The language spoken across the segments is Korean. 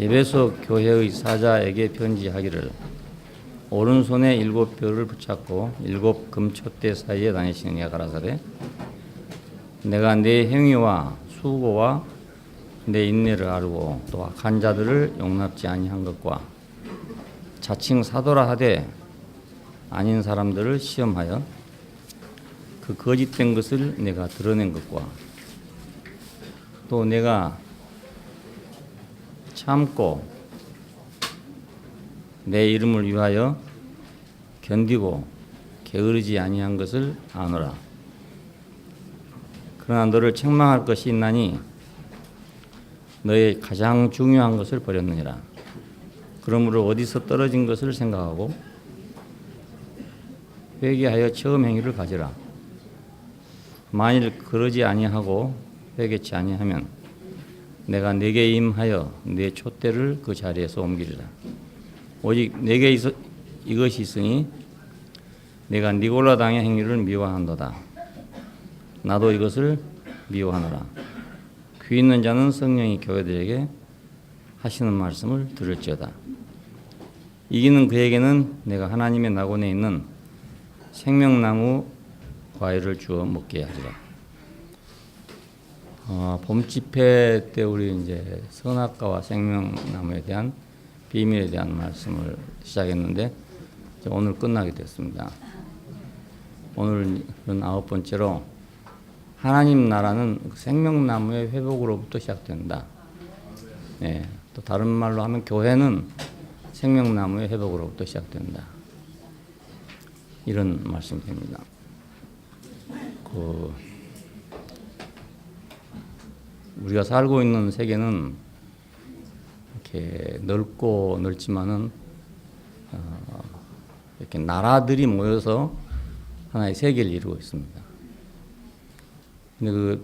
에베소 교회의 사자에게 편지하기를 오른손에 7뼈를 붙잡고 7 금촛대 사이에 다니시는 이가 가라사대 내가 내 행위와 수고와 내 인내를 알고 또 악한 자들을 용납지 아니한 것과 자칭 사도라 하되 아닌 사람들을 시험하여 그 거짓된 것을 내가 드러낸 것과 또 내가 참고 내 이름을 위하여 견디고 게으르지 아니한 것을 아노라. 그러나 너를 책망할 것이 있나니 너의 가장 중요한 것을 버렸느니라. 그러므로 어디서 떨어진 것을 생각하고 회개하여 처음 행위를 가지라. 만일 그러지 아니하고 회개치 아니하면 내가 네게 임하여 네 촛대를 그 자리에서 옮기리라. 오직 내게 이것이 있으니 내가 니골라 당의 행위를 미워한도다. 나도 이것을 미워하노라. 귀 있는 자는 성령이 교회들에게 하시는 말씀을 들을지어다. 이기는 그에게는 내가 하나님의 낙원에 있는 생명나무 과일을 주어 먹게 하리라. 봄 집회 때 우리 이제 선악과와 생명나무에 대한 비밀에 대한 말씀을 시작했는데 오늘 끝나게 됐습니다. 오늘은 9번째로 하나님 나라는 생명나무의 회복으로부터 시작된다. 네, 또 다른 말로 하면 교회는 생명나무의 회복으로부터 시작된다. 이런 말씀이 됩니다. 우리가 살고 있는 세계는 이렇게 넓고 넓지만은 이렇게 나라들이 모여서 하나의 세계를 이루고 있습니다. 근데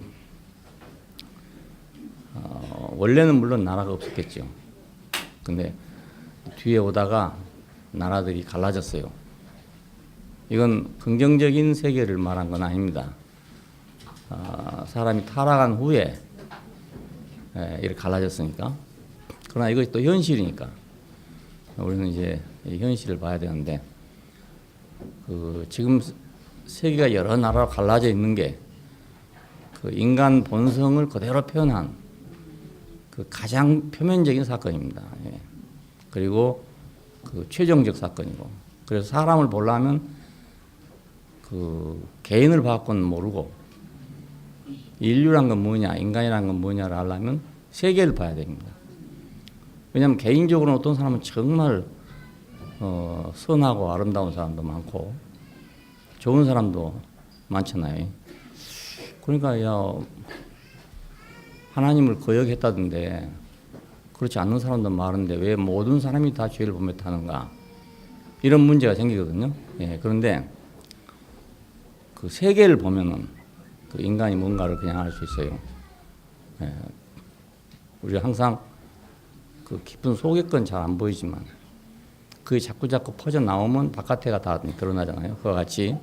원래는 물론 나라가 없었겠죠. 근데 뒤에 오다가 나라들이 갈라졌어요. 이건 긍정적인 세계를 말한 건 아닙니다. 사람이 타락한 후에 이렇게 갈라졌으니까. 그러나 이것이 또 현실이니까 우리는 이제 이 현실을 봐야 되는데 지금 세계가 여러 나라로 갈라져 있는 게 그 인간 본성을 그대로 표현한 그 가장 표면적인 사건입니다. 예. 그리고 그 최종적 사건이고, 그래서 사람을 보려면 그 개인을 봐서는 모르고 인류란 건 뭐냐, 인간이란 건 뭐냐를 알려면 세계를 봐야 됩니다. 왜냐하면 개인적으로는 어떤 사람은 정말 선하고 아름다운 사람도 많고 좋은 사람도 많잖아요. 그러니까 하나님을 거역했다던데 그렇지 않는 사람도 많은데 왜 모든 사람이 다 죄를 범했다는가, 이런 문제가 생기거든요. 예, 그런데 그 세계를 보면은 그 인간이 뭔가를 그냥 알 수 있어요. 예, 우리가 항상 그 깊은 속의 건 잘 안 보이지만 그게 자꾸 퍼져 나오면 바깥에가 다 드러나잖아요. 그와 같이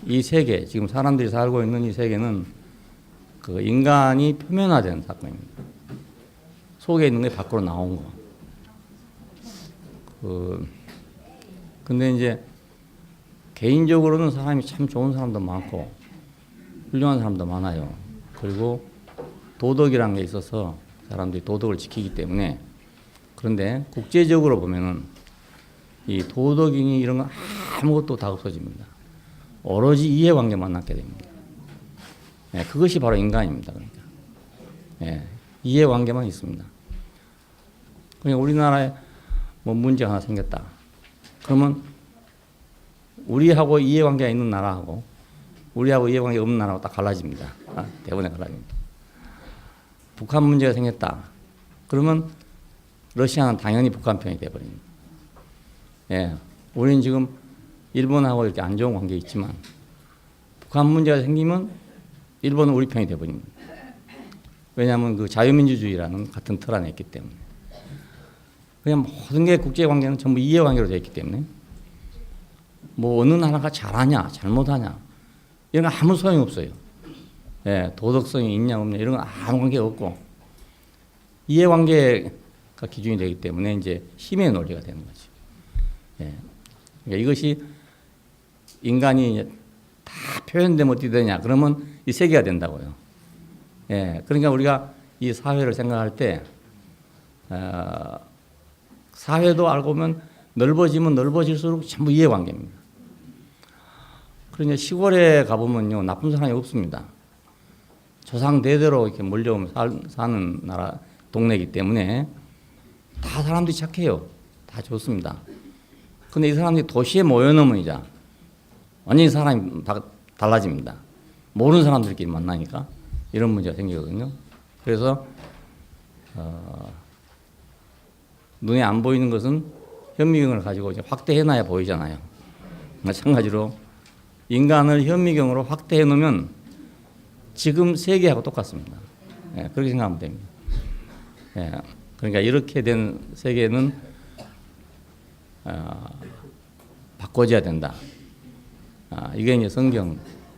이 세계, 지금 사람들이 살고 있는 이 세계는 그 인간이 표면화된 사건입니다. 속에 있는 게 밖으로 나온 거. 근데 이제 개인적으로는 사람이 참 좋은 사람도 많고 훌륭한 사람도 많아요. 그리고 도덕이라는 게 있어서 사람들이 도덕을 지키기 때문에. 그런데 국제적으로 보면은 이 도덕이니 이런 건 아무것도 다 없어집니다. 오로지 이해관계만 남게 됩니다. 예, 그것이 바로 인간입니다. 그러니까 예, 이해관계만 있습니다. 그러니까 우리나라에 뭐 문제가 하나 생겼다. 그러면 우리하고 이해관계가 있는 나라하고 우리하고 이해관계가 없는 나라하고 딱 갈라집니다. 대부분에 갈라집니다. 북한 문제가 생겼다. 그러면 러시아는 당연히 북한 편이 돼버립니다. 예, 우리는 지금 일본하고 이렇게 안 좋은 관계 있지만 북한 문제가 생기면 일본은 우리 편이 돼버립니다. 왜냐하면 그 자유민주주의라는 같은 틀 안에 있기 때문에. 그냥 모든 게 국제관계는 전부 이해관계로 되어 있기 때문에 뭐 어느 나라가 잘하냐 잘못하냐 이런 건 아무 소용이 없어요. 예, 도덕성이 있냐 없냐 이런 건 아무 관계가 없고, 이해관계 기준이 되기 때문에 이제 힘의 논리가 되는 거죠. 예. 그러니까 이것이 인간이 이제 다 표현되면 어떻게 되냐? 그러면 이 세계가 된다고요. 예. 그러니까 우리가 이 사회를 생각할 때, 사회도 알고 보면 넓어지면 넓어질수록 전부 이해관계입니다. 그러니까 시골에 가보면요, 나쁜 사람이 없습니다. 조상 대대로 이렇게 몰려오면 사는 나라, 동네이기 때문에 다 사람들이 착해요. 다 좋습니다. 근데 이 사람들이 도시에 모여놓으면 이제 완전히 사람이 다 달라집니다. 모르는 사람들끼리 만나니까 이런 문제가 생기거든요. 그래서 눈에 안 보이는 것은 현미경을 가지고 이제 확대해놔야 보이잖아요. 마찬가지로 인간을 현미경으로 확대해 놓으면 지금 세계하고 똑같습니다. 예, 그렇게 생각하면 됩니다. 예, 그러니까 이렇게 된 세계는 바꿔줘야 된다. 이게 이제 성경의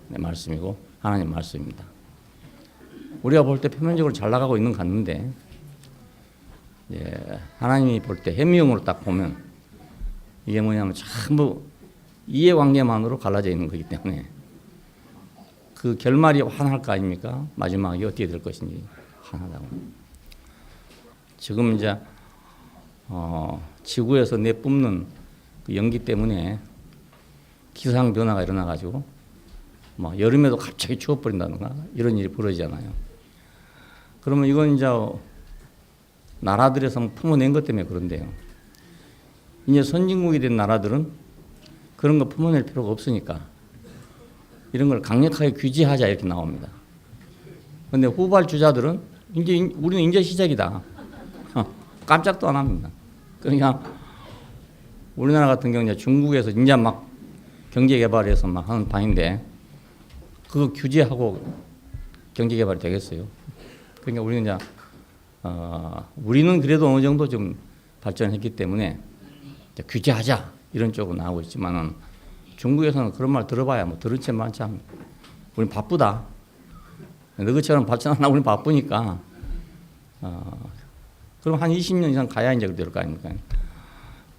말씀이고 하나님의 말씀입니다. 우리가 볼 때 표면적으로 잘 나가고 있는 것 같는데, 예, 하나님이 볼 때 현미경으로 딱 보면 이게 뭐냐면 전부 이해관계만으로 갈라져 있는 거기 때문에 그 결말이 환할 거 아닙니까? 마지막이 어떻게 될 것인지 환하다고. 지금 이제 지구에서 내뿜는 그 연기 때문에 기상 변화가 일어나가지고 뭐 여름에도 갑자기 추워버린다든가 이런 일이 벌어지잖아요. 그러면 이건 이제 나라들에서 품어낸 것 때문에 그런데요. 이제 선진국이 된 나라들은 그런 거 품어낼 필요가 없으니까 이런 걸 강력하게 규제하자 이렇게 나옵니다. 그런데 후발주자들은 이제 우리는 이제 시작이다. 깜짝도 안 합니다. 그러니까 우리나라 같은 경우 이제 중국에서 이제 막 경제 개발해서 막 하는 판인데 그거 규제하고 경제 개발이 되겠어요. 그러니까 우리는 이제 우리는 그래도 어느 정도 좀 발전했기 때문에 이제 규제하자 이런 쪽으로 나오고 있지만은 중국에서는 그런 말 들어봐야 뭐 들은 채 많지 않습니다. 우린 바쁘다. 너희처럼 발전 안 하고 우린 바쁘니까. 그럼 한 20년 이상 가야 이제 그럴 거 아닙니까?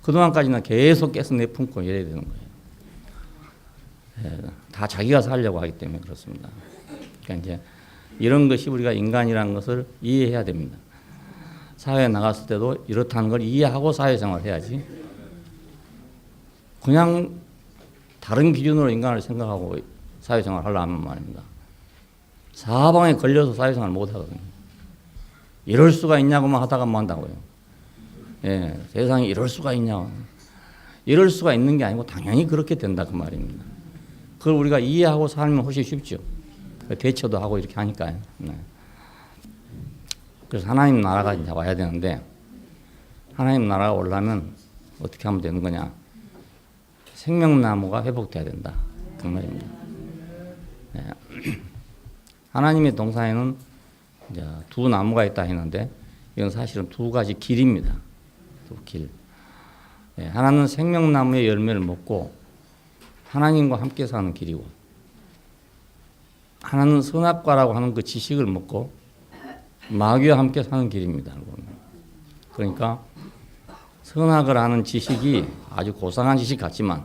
그동안까지는 계속 깨서 내품고 이래야 되는 거예요. 예, 다 자기가 살려고 하기 때문에 그렇습니다. 그러니까 이제 이런 것이 우리가 인간이라는 것을 이해해야 됩니다. 사회에 나갔을 때도 이렇다는 걸 이해하고 사회생활을 해야지. 그냥 다른 기준으로 인간을 생각하고 사회생활을 하려면 말입니다. 사방에 걸려서 사회생활을 못 하거든요. 이럴 수가 있냐고만 하다가 뭐 한다고요. 예, 세상에 이럴 수가 있냐. 이럴 수가 있는 게 아니고 당연히 그렇게 된다 그 말입니다. 그걸 우리가 이해하고 살면 훨씬 쉽죠. 대처도 하고 이렇게 하니까요. 네. 그래서 하나님 나라가 이제 와야 되는데 하나님 나라가 오려면 어떻게 하면 되는 거냐. 생명나무가 회복돼야 된다. 그 말입니다. 네. 하나님의 동산에는 이제 두 나무가 있다 했는데 이건 사실은 두 가지 길입니다. 두 길. 네. 하나는 생명나무의 열매를 먹고 하나님과 함께 사는 길이고 하나는 선악과라고 하는 그 지식을 먹고 마귀와 함께 사는 길입니다. 그러니까 선악을 아는 지식이 아주 고상한 지식 같지만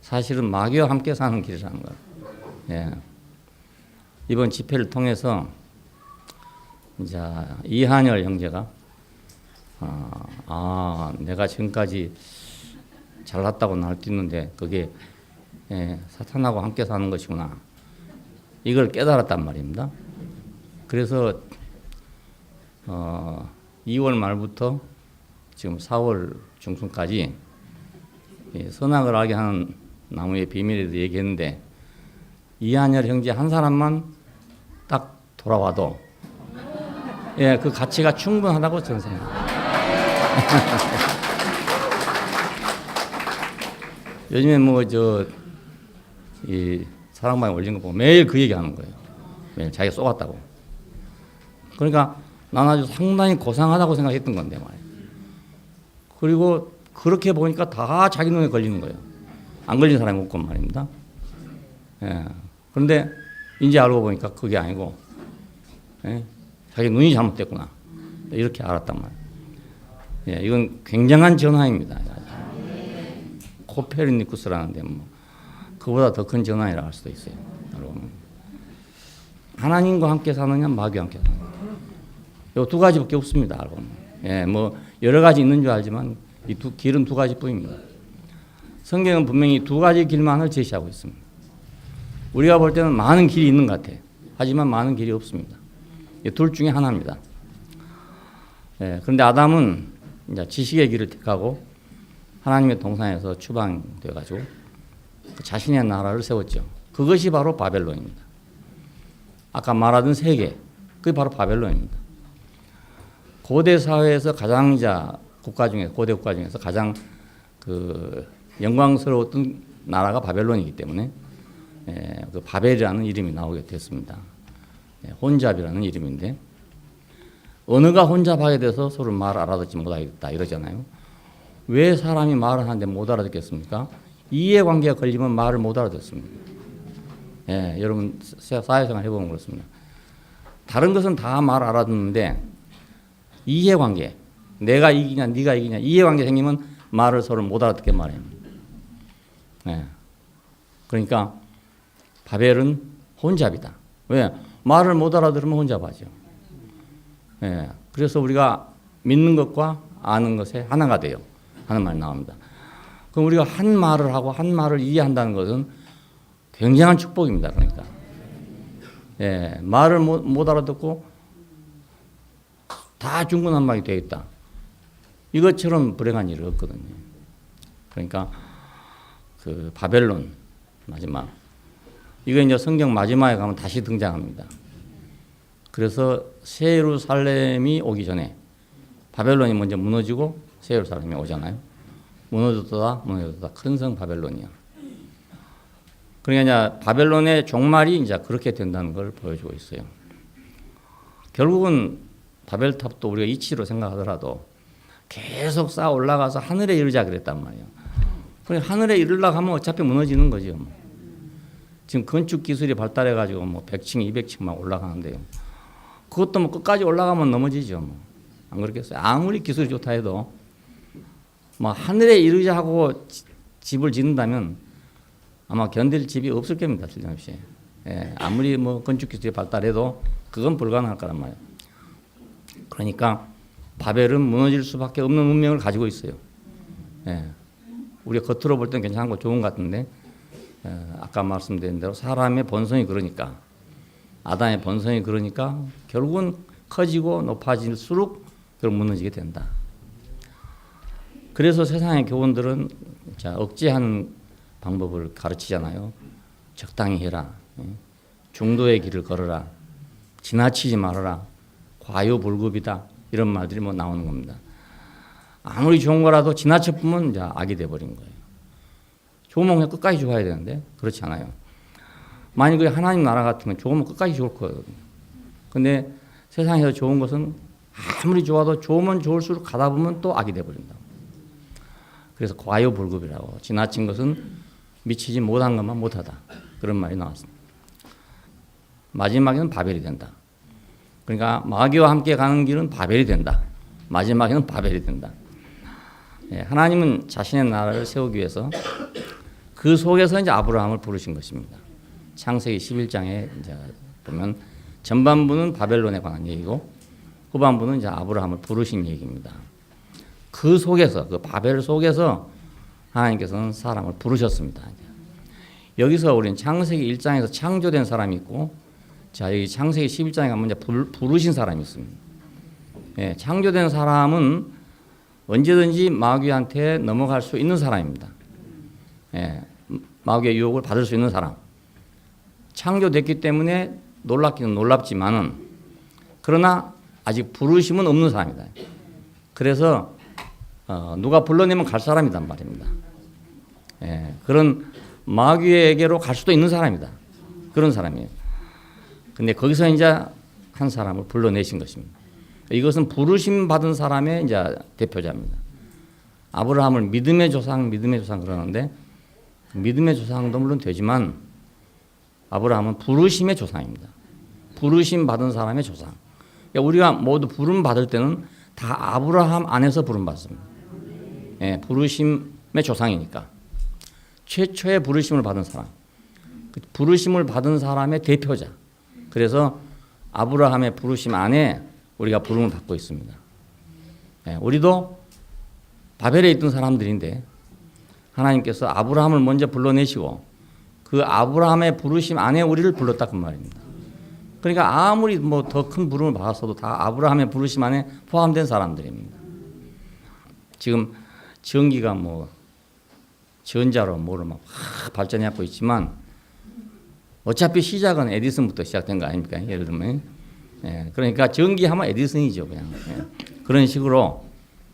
사실은 마귀와 함께 사는 길이라는 거예요. 예. 이번 집회를 통해서 이제 이한열 형제가 내가 지금까지 잘났다고 날뛰는데 그게 사탄하고 함께 사는 것이구나. 이걸 깨달았단 말입니다. 그래서 2월 말부터 지금 4월 중순까지 선악을 알게 하는 나무의 비밀에 대해 얘기했는데 이한열 형제 한 사람만 딱 돌아와도 그 가치가 충분하다고 저는 생각합니다. 요즘에 이 사랑방에 올린 거 보고 매일 그 얘기 하는 거예요. 매일 자기가 쏘았다고. 그러니까 난 아주 상당히 고상하다고 생각했던 건데 말이에요. 그리고 그렇게 보니까 다 자기 눈에 걸리는 거예요. 안 걸린 사람이 없고 말입니다. 예. 그런데 이제 알고 보니까 그게 아니고 자기 눈이 잘못됐구나. 이렇게 알았단 말이에요. 예, 이건 굉장한 전환입니다. 코페르니쿠스라는데 뭐 그보다 더 큰 전환이라 할 수도 있어요. 여러분, 하나님과 함께 사느냐, 마귀와 함께 사느냐. 요 두 가지밖에 없습니다. 여러분. 예, 뭐 여러 가지 있는 줄 알지만 이 길은 두 가지뿐입니다. 성경은 분명히 두 가지 길만을 제시하고 있습니다. 우리가 볼 때는 많은 길이 있는 것 같아. 하지만 많은 길이 없습니다. 둘 중에 하나입니다. 예, 그런데 아담은 이제 지식의 길을 택하고 하나님의 동산에서 추방되어가지고 자신의 나라를 세웠죠. 그것이 바로 바벨론입니다. 아까 말하던 세계, 그게 바로 바벨론입니다. 고대 사회에서 가장 국가 중에 고대 국가 중에서 가장 그 영광스러웠던 나라가 바벨론이기 때문에 그 바벨이라는 이름이 나오게 됐습니다. 혼잡이라는 이름인데 언어가 혼잡하게 돼서 서로 말을 알아듣지 못하겠다 이러잖아요. 왜 사람이 말을 하는데 못 알아듣겠습니까? 이해관계가 걸리면 말을 못 알아듣습니다. 예, 여러분 사회생활 해보면 그렇습니다. 다른 것은 다 말 알아듣는데 이해관계, 내가 이기냐 네가 이기냐 이해관계 생기면 말을 서로 못 알아듣게 말해요. 예, 그러니까 바벨은 혼잡이다. 왜? 말을 못 알아들으면 혼잡하죠. 예, 그래서 우리가 믿는 것과 아는 것에 하나가 돼요. 하는 말이 나옵니다. 그럼 우리가 한 말을 하고 한 말을 이해한다는 것은 굉장한 축복입니다. 그러니까 예, 말을 못 알아듣고 다 중구난방이 되어 있다. 이것처럼 불행한 일이 없거든요. 그러니까 그 바벨론 마지막 이거 이제 성경 마지막에 가면 다시 등장합니다. 그래서 새 예루살렘이 오기 전에 바벨론이 먼저 무너지고 새 예루살렘이 오잖아요. 무너졌다 큰 성 바벨론이야. 그러니까 이제 바벨론의 종말이 이제 그렇게 된다는 걸 보여주고 있어요. 결국은 바벨탑도 우리가 이치로 생각하더라도 계속 쌓아 올라가서 하늘에 이르자 그랬단 말이에요. 그러니까 하늘에 이르려고 하면 어차피 무너지는 거죠. 지금 건축 기술이 발달해가지고 뭐 100층, 200층 막 올라가는데요. 그것도 뭐 끝까지 올라가면 넘어지죠. 뭐. 안 그렇겠어요? 아무리 기술이 좋다 해도 뭐 하늘에 이르자 하고 집을 짓는다면 아마 견딜 집이 없을 겁니다. 틀림없이. 예, 아무리 뭐 건축 기술이 발달해도 그건 불가능할 거란 말이에요. 그러니까 바벨은 무너질 수밖에 없는 운명을 가지고 있어요. 예, 우리가 겉으로 볼 때는 괜찮은 거 좋은 것 같은데 아까 말씀드린 대로 사람의 본성이 그러니까 아담의 본성이 그러니까 결국은 커지고 높아질수록 결국 무너지게 된다. 그래서 세상의 교훈들은 억제하는 방법을 가르치잖아요. 적당히 해라. 중도의 길을 걸어라. 지나치지 말아라. 과유불급이다. 이런 말들이 뭐 나오는 겁니다. 아무리 좋은 거라도 지나쳐 보면 이제 악이 돼버린 거예요. 좋으면 그냥 끝까지 좋아야 되는데 그렇지 않아요. 만약 그 하나님 나라 같으면 좋으면 끝까지 좋을 거거든요. 근데 세상에서 좋은 것은 아무리 좋아도 좋으면 좋을수록 가다 보면 또 악이 돼버린다. 그래서 과유불급이라고 지나친 것은 미치지 못한 것만 못하다. 그런 말이 나왔습니다. 마지막에는 바벨이 된다. 그러니까 마귀와 함께 가는 길은 바벨이 된다. 마지막에는 바벨이 된다. 예, 하나님은 자신의 나라를 세우기 위해서 그 속에서 이제 아브라함을 부르신 것입니다. 창세기 11장에 이제 보면 전반부는 바벨론에 관한 얘기고 후반부는 이제 아브라함을 부르신 얘기입니다. 그 속에서 그 바벨 속에서 하나님께서는 사람을 부르셨습니다. 여기서 우리는 창세기 1장에서 창조된 사람이 있고 자 여기 창세기 11장에 가면 이제 부르신 사람이 있습니다. 예, 창조된 사람은 언제든지 마귀한테 넘어갈 수 있는 사람입니다. 예, 마귀의 유혹을 받을 수 있는 사람. 창조됐기 때문에 놀랍기는 놀랍지만은 그러나 아직 부르심은 없는 사람이다. 그래서 누가 불러내면 갈 사람이란 말입니다. 예, 그런 마귀에게로 갈 수도 있는 사람이다. 그런 사람이에요. 근데 거기서 이제 한 사람을 불러내신 것입니다. 이것은 부르심 받은 사람의 이제 대표자입니다. 아브라함을 믿음의 조상 그러는데 믿음의 조상도 물론 되지만 아브라함은 부르심의 조상입니다. 부르심 받은 사람의 조상. 그러니까 우리가 모두 부름 받을 때는 다 아브라함 안에서 부름받습니다. 예, 부르심의 조상이니까. 최초의 부르심을 받은 사람. 부르심을 받은 사람의 대표자. 그래서 아브라함의 부르심 안에 우리가 부름을 받고 있습니다. 예, 우리도 바벨에 있던 사람들인데 하나님께서 아브라함을 먼저 불러내시고 그 아브라함의 부르심 안에 우리를 불렀다 그 말입니다. 그러니까 아무리 뭐 더 큰 부름을 받았어도 다 아브라함의 부르심 안에 포함된 사람들입니다. 지금 전기가 뭐 전자로 뭐를 막 발전해갖고 있지만 어차피 시작은 에디슨부터 시작된 거 아닙니까? 예를 들면 예, 그러니까 전기하면 에디슨이죠 그냥. 예. 그런 식으로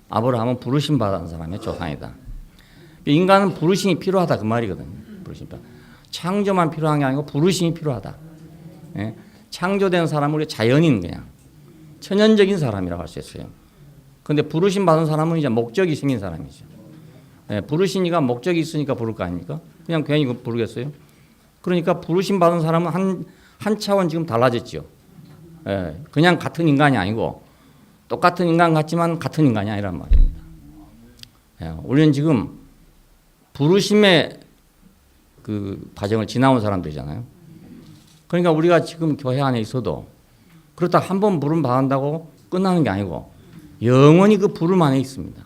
아브라함은 부르심 받은 사람의 조상이다. 인간은 부르심이 필요하다 그 말이거든요. 부르심. 창조만 필요한 게 아니고 부르심이 필요하다. 예. 창조된 사람은 우리 자연인 그냥 천연적인 사람이라고 할 수 있어요. 그런데 부르심 받은 사람은 이제 목적이 생긴 사람이죠. 예, 부르시니까 목적이 있으니까 부를 거 아닙니까? 그냥 괜히 부르겠어요? 그러니까 부르심 받은 사람은 한 차원 지금 달라졌죠. 예, 그냥 같은 인간이 아니고 똑같은 인간 같지만 같은 인간이 아니란 말입니다. 예, 우리는 지금 부르심의 그 과정을 지나온 사람들이잖아요. 그러니까 우리가 지금 교회 안에 있어도 그렇다 한 번 부름 받는다고 끝나는 게 아니고 영원히 그 부름 안에 있습니다.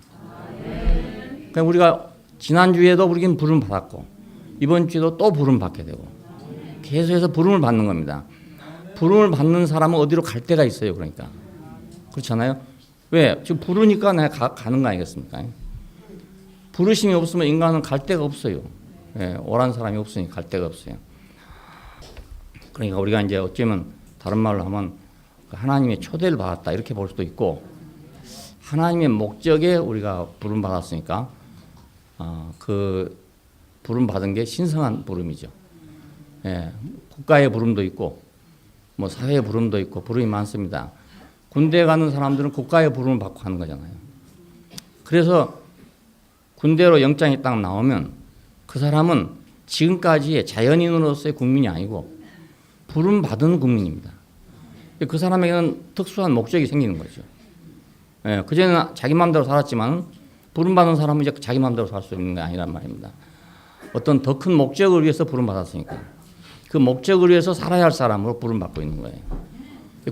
그러니까 우리가 지난주에도 우리는 부름 받았고 이번 주에도 또 부름 받게 되고 계속해서 부름을 받는 겁니다. 부름을 받는 사람은 어디로 갈 데가 있어요. 그러니까 그렇잖아요. 왜? 지금 부르니까 내가 가는 거 아니겠습니까? 부르심이 없으면 인간은 갈 데가 없어요. 예, 오란 사람이 없으니 갈 데가 없어요. 그러니까 우리가 이제 어쩌면 다른 말로 하면 하나님의 초대를 받았다 이렇게 볼 수도 있고 하나님의 목적에 우리가 부름 받았으니까 그 부름 받은 게 신성한 부름이죠. 예, 국가의 부름도 있고 뭐 사회의 부름도 있고 부름이 많습니다. 군대 가는 사람들은 국가의 부름을 받고 하는 거잖아요. 그래서 군대로 영장이 딱 나오면 그 사람은 지금까지의 자연인으로서의 국민이 아니고 부름 받은 국민입니다. 그 사람에게는 특수한 목적이 생기는 거죠. 예, 그전에는 자기 마음대로 살았지만 부름 받은 사람은 이제 자기 마음대로 살 수 있는 게 아니란 말입니다. 어떤 더 큰 목적을 위해서 부름 받았으니까 그 목적을 위해서 살아야 할 사람으로 부름 받고 있는 거예요.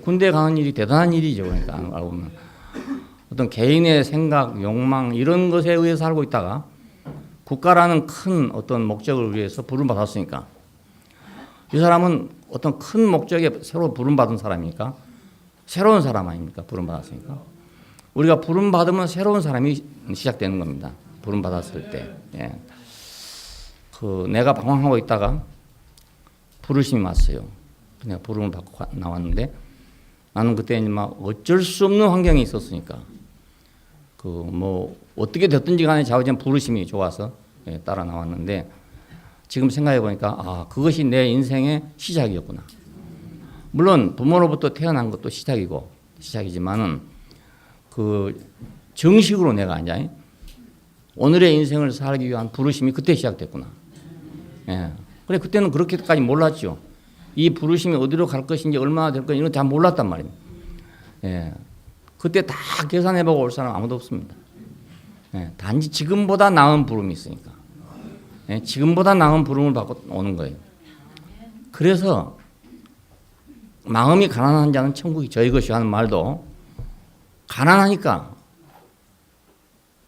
군대에 가는 일이 대단한 일이죠. 그러니까 알고 보면 어떤 개인의 생각, 욕망 이런 것에 의해서 살고 있다가 국가라는 큰 어떤 목적을 위해서 부름 받았으니까 이 사람은 어떤 큰 목적에 새로 부름받은 사람이니까 새로운 사람 아닙니까? 부름받았으니까. 우리가 부름받으면 새로운 사람이 시작되는 겁니다. 부름받았을 때. 예. 내가 방황하고 있다가 부르심이 왔어요. 내가 부름을 받고 나왔는데 나는 그때 막 어쩔 수 없는 환경에 있었으니까 뭐 어떻게 됐든지 간에 자우지간 부르심이 좋아서 예, 따라 나왔는데 지금 생각해 보니까 그것이 내 인생의 시작이었구나. 물론 부모로부터 태어난 것도 시작이지만은 그 정식으로 내가 이제 오늘의 인생을 살기 위한 부르심이 그때 시작됐구나. 예. 그래 그때는 그렇게까지 몰랐죠. 이 부르심이 어디로 갈 것인지 얼마나 될 것인지 이런 잘 몰랐단 말입니다. 예. 그때 다 계산해보고 올 사람 아무도 없습니다. 예. 단지 지금보다 나은 부름이 있으니까. 예. 지금보다 나은 부름을 받고 오는 거예요. 그래서 마음이 가난한 자는 천국이 저희 것이 하는 말도 가난하니까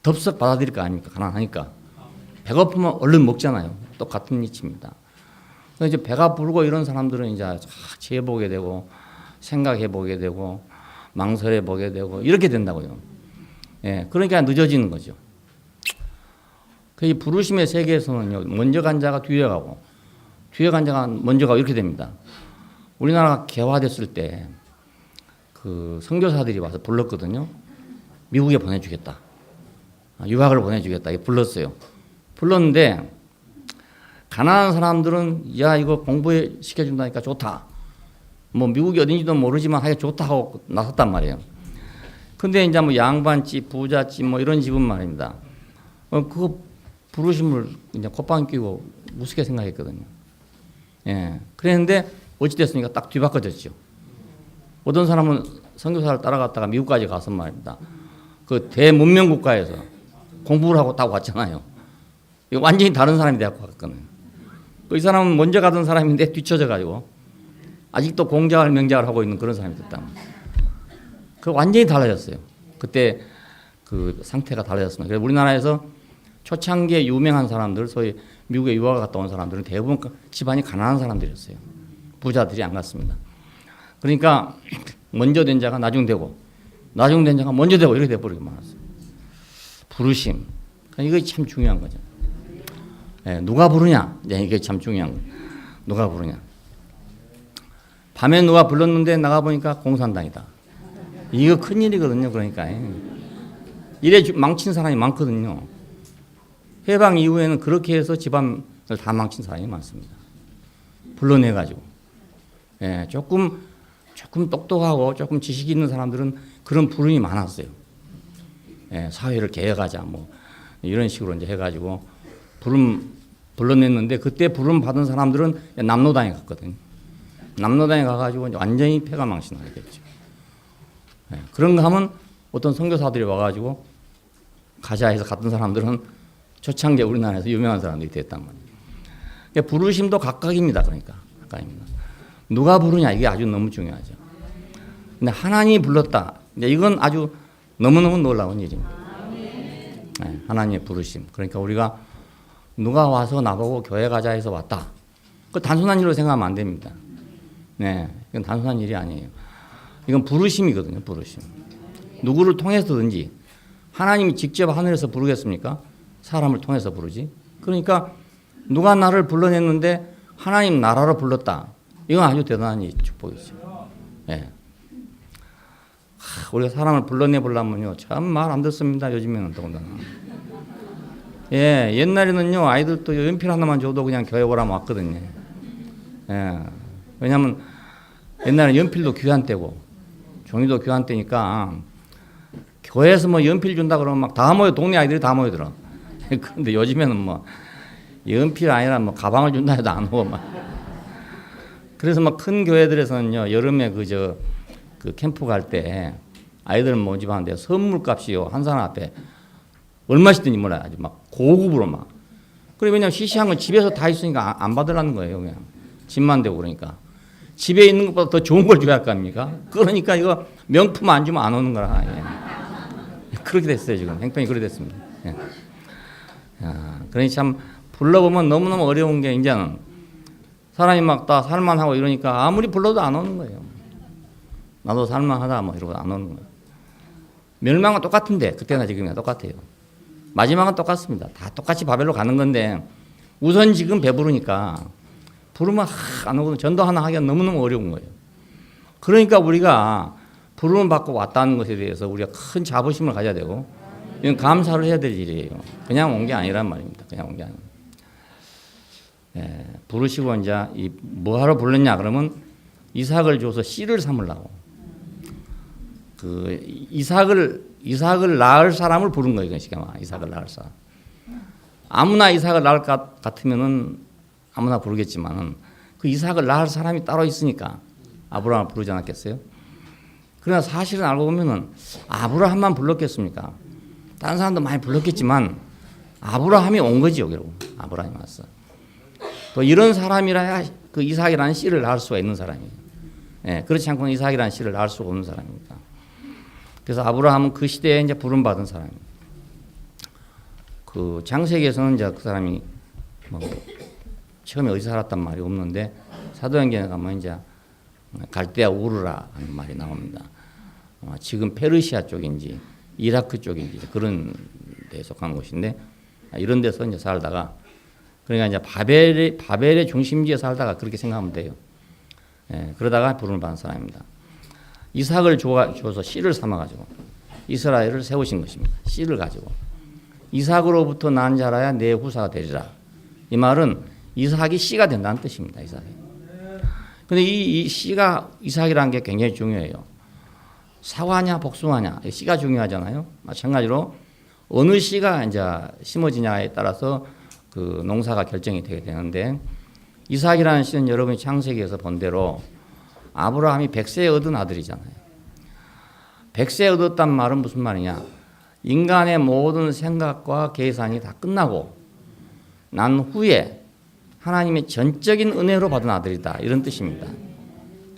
덥석 받아들일 거 아닙니까? 가난하니까. 배고프면 얼른 먹잖아요. 똑같은 이치입니다. 이제 배가 부르고 이런 사람들은 이제 재보게 되고 생각해 보게 되고 망설여 보게 되고 이렇게 된다고요. 예, 그러니까 늦어지는 거죠. 그 부르심의 세계에서는요, 먼저 간 자가 뒤에 가고 뒤에 간 자가 먼저 가고 이렇게 됩니다. 우리나라가 개화됐을 때 그 선교사들이 와서 불렀거든요. 미국에 보내주겠다. 유학을 보내주겠다. 불렀어요. 불렀는데 가난한 사람들은 야 이거 공부해 시켜준다니까 좋다. 뭐 미국이 어딘지도 모르지만 하여 좋다 하고 나섰단 말이에요. 근데 이제 뭐 양반집, 부잣집 뭐 이런 집은 말입니다. 그거 부르심을 이제 콧방 끼고 우습게 생각했거든요. 예. 그랬는데 어찌 됐습니까? 딱 뒤바꿔졌죠. 어떤 사람은 선교사를 따라갔다가 미국까지 가서 말입니다. 그 대문명 국가에서 공부를 하고 딱 왔잖아요. 이거 완전히 다른 사람이 돼갖고 갔거든요. 이 사람은 먼저 가던 사람인데 뒤쳐져가지고 아직도 공작을 명작을 하고 있는 그런 사람이 됐다. 그 완전히 달라졌어요. 그때 그 상태가 달라졌습니다. 그래서 우리나라에서 초창기에 유명한 사람들, 소위 미국에 유학 갔다 온 사람들은 대부분 집안이 가난한 사람들이었어요. 부자들이 안 갔습니다. 그러니까 먼저 된 자가 나중 되고, 나중 된 자가 먼저 되고 이렇게 돼버리고 말았어요. 부르심. 그러니까 이게 참 중요한 거죠. 예, 누가 부르냐? 이게 참 중요한 거예요. 누가 부르냐? 밤에 누가 불렀는데 나가보니까 공산당이다. 이거 큰일이거든요. 그러니까. 이래 망친 사람이 많거든요. 해방 이후에는 그렇게 해서 집안을 다 망친 사람이 많습니다. 불러내가지고. 예, 조금 똑똑하고 조금 지식 있는 사람들은 그런 부름이 많았어요. 예, 사회를 개혁하자 뭐 이런 식으로 이제 해가지고 불러냈는데 그때 부름 받은 사람들은 남로당에 갔거든요. 남로당에 가가지고 완전히 패가 망신하게 됐죠. 예, 그런가 하면 어떤 선교사들이 와가지고 가자 해서 갔던 사람들은 초창기에 우리나라에서 유명한 사람들이 됐단 말이에요. 그러니까 부르심도 각각입니다. 그러니까 각각입니다. 누가 부르냐 이게 아주 너무 중요하죠. 근데 하나님이 불렀다. 이건 아주 너무너무 놀라운 일입니다. 네, 하나님의 부르심. 그러니까 우리가 누가 와서 나보고 교회 가자 해서 왔다. 그 단순한 일로 생각하면 안 됩니다. 네, 이건 단순한 일이 아니에요. 이건 부르심이거든요. 부르심. 누구를 통해서든지 하나님이 직접 하늘에서 부르겠습니까? 사람을 통해서 부르지. 그러니까 누가 나를 불러냈는데 하나님 나라로 불렀다. 이건 아주 대단한 축복이죠. 예. 우리가 사람을 불러내보려면요 참 말 안 듣습니다. 요즘에는 더군다나. 예, 옛날에는요 아이들도 연필 하나만 줘도 그냥 교회 오라면 왔거든요. 예. 왜냐하면 옛날에 연필도 귀한 때고 종이도 귀한 때니까 교회에서 뭐 연필 준다 그러면 막 다 모여 동네 아이들이 다 모여들어. 그런데 요즘에는 뭐 연필 아니라 뭐 가방을 준다 해도 안 오고 막. 그래서 막 큰 교회들에서는요 여름에 그 캠프 갈 때 아이들 모집하는데 선물값이요 한 사람 앞에 얼마씩든지 몰라요. 아주 막 고급으로 막. 그래 왜냐면 시시한 건 집에서 다 있으니까 안 받으라는 거예요. 그냥 집만 되고 그러니까 집에 있는 것보다 더 좋은 걸 줘야 할 거 아닙니까? 그러니까 이거 명품 안 주면 안 오는 거라. 예. 그렇게 됐어요 지금 행편이 그렇게 됐습니다. 예. 그러니 참 불러보면 너무너무 어려운 게 이제는 사람이 막 다 살만하고 이러니까 아무리 불러도 안 오는 거예요. 나도 살만하다 뭐 이러고 안 오는 거예요. 멸망은 똑같은데 그때나 지금이나 똑같아요. 마지막은 똑같습니다. 다 똑같이 바벨로 가는 건데 우선 지금 배부르니까 부르면 안 오거든. 전도 하나 하기가 너무너무 어려운 거예요. 그러니까 우리가 부름을 받고 왔다는 것에 대해서 우리가 큰 자부심을 가져야 되고 이건 감사를 해야 될 일이에요. 그냥 온 게 아니란 말입니다. 그냥 온 게 아니에요. 예, 부르시고 이제 뭐하러 불렀냐 그러면 이삭을 줘서 씨를 삼으려고 그 이삭을 낳을 사람을 부른 거예요. 이삭을 낳을 사람. 아무나 이삭을 낳을 것 같으면은 아무나 부르겠지만은 그 이삭을 낳을 사람이 따로 있으니까 아브라함을 부르지 않았겠어요? 그러나 사실은 알고 보면은 아브라함만 불렀겠습니까? 다른 사람도 많이 불렀겠지만 아브라함이 온 거죠, 결국. 아브라함이 왔어. 또 이런 사람이라야 그 이삭이라는 씨를 낳을 수가 있는 사람이에요. 예, 그렇지 않고는 이삭이라는 씨를 낳을 수가 없는 사람입니다. 그래서 아브라함은 그 시대에 이제 부름받은 사람입니다. 그 창세기에서는 이제 그 사람이 뭐 처음에 어디서 살았단 말이 없는데 사도행전에 가면 이제 갈대아 우르라 하는 말이 나옵니다. 지금 페르시아 쪽인지 이라크 쪽인지 그런 데에 속한 곳인데 이런 데서 이제 살다가 그러니까 이제 바벨의 중심지에 살다가 그렇게 생각하면 돼요. 예, 그러다가 부름을 받은 사람입니다. 이삭을 줘서 씨를 삼아가지고 이스라엘을 세우신 것입니다. 씨를 가지고 이삭으로부터 난 자라야 내 후사가 되리라. 이 말은 이삭이 씨가 된다는 뜻입니다. 이삭이. 근데 이 씨가 이삭이라는 게 굉장히 중요해요. 사과냐 복숭아냐 씨가 중요하잖아요. 마찬가지로 어느 씨가 이제 심어지냐에 따라서 그 농사가 결정이 되게 되는데 이삭이라는 씨는 여러분이 창세기에서 본 대로 아브라함이 100세에 얻은 아들이잖아요. 100세에 얻었단 말은 무슨 말이냐? 인간의 모든 생각과 계산이 다 끝나고 난 후에 하나님의 전적인 은혜로 받은 아들이다. 이런 뜻입니다.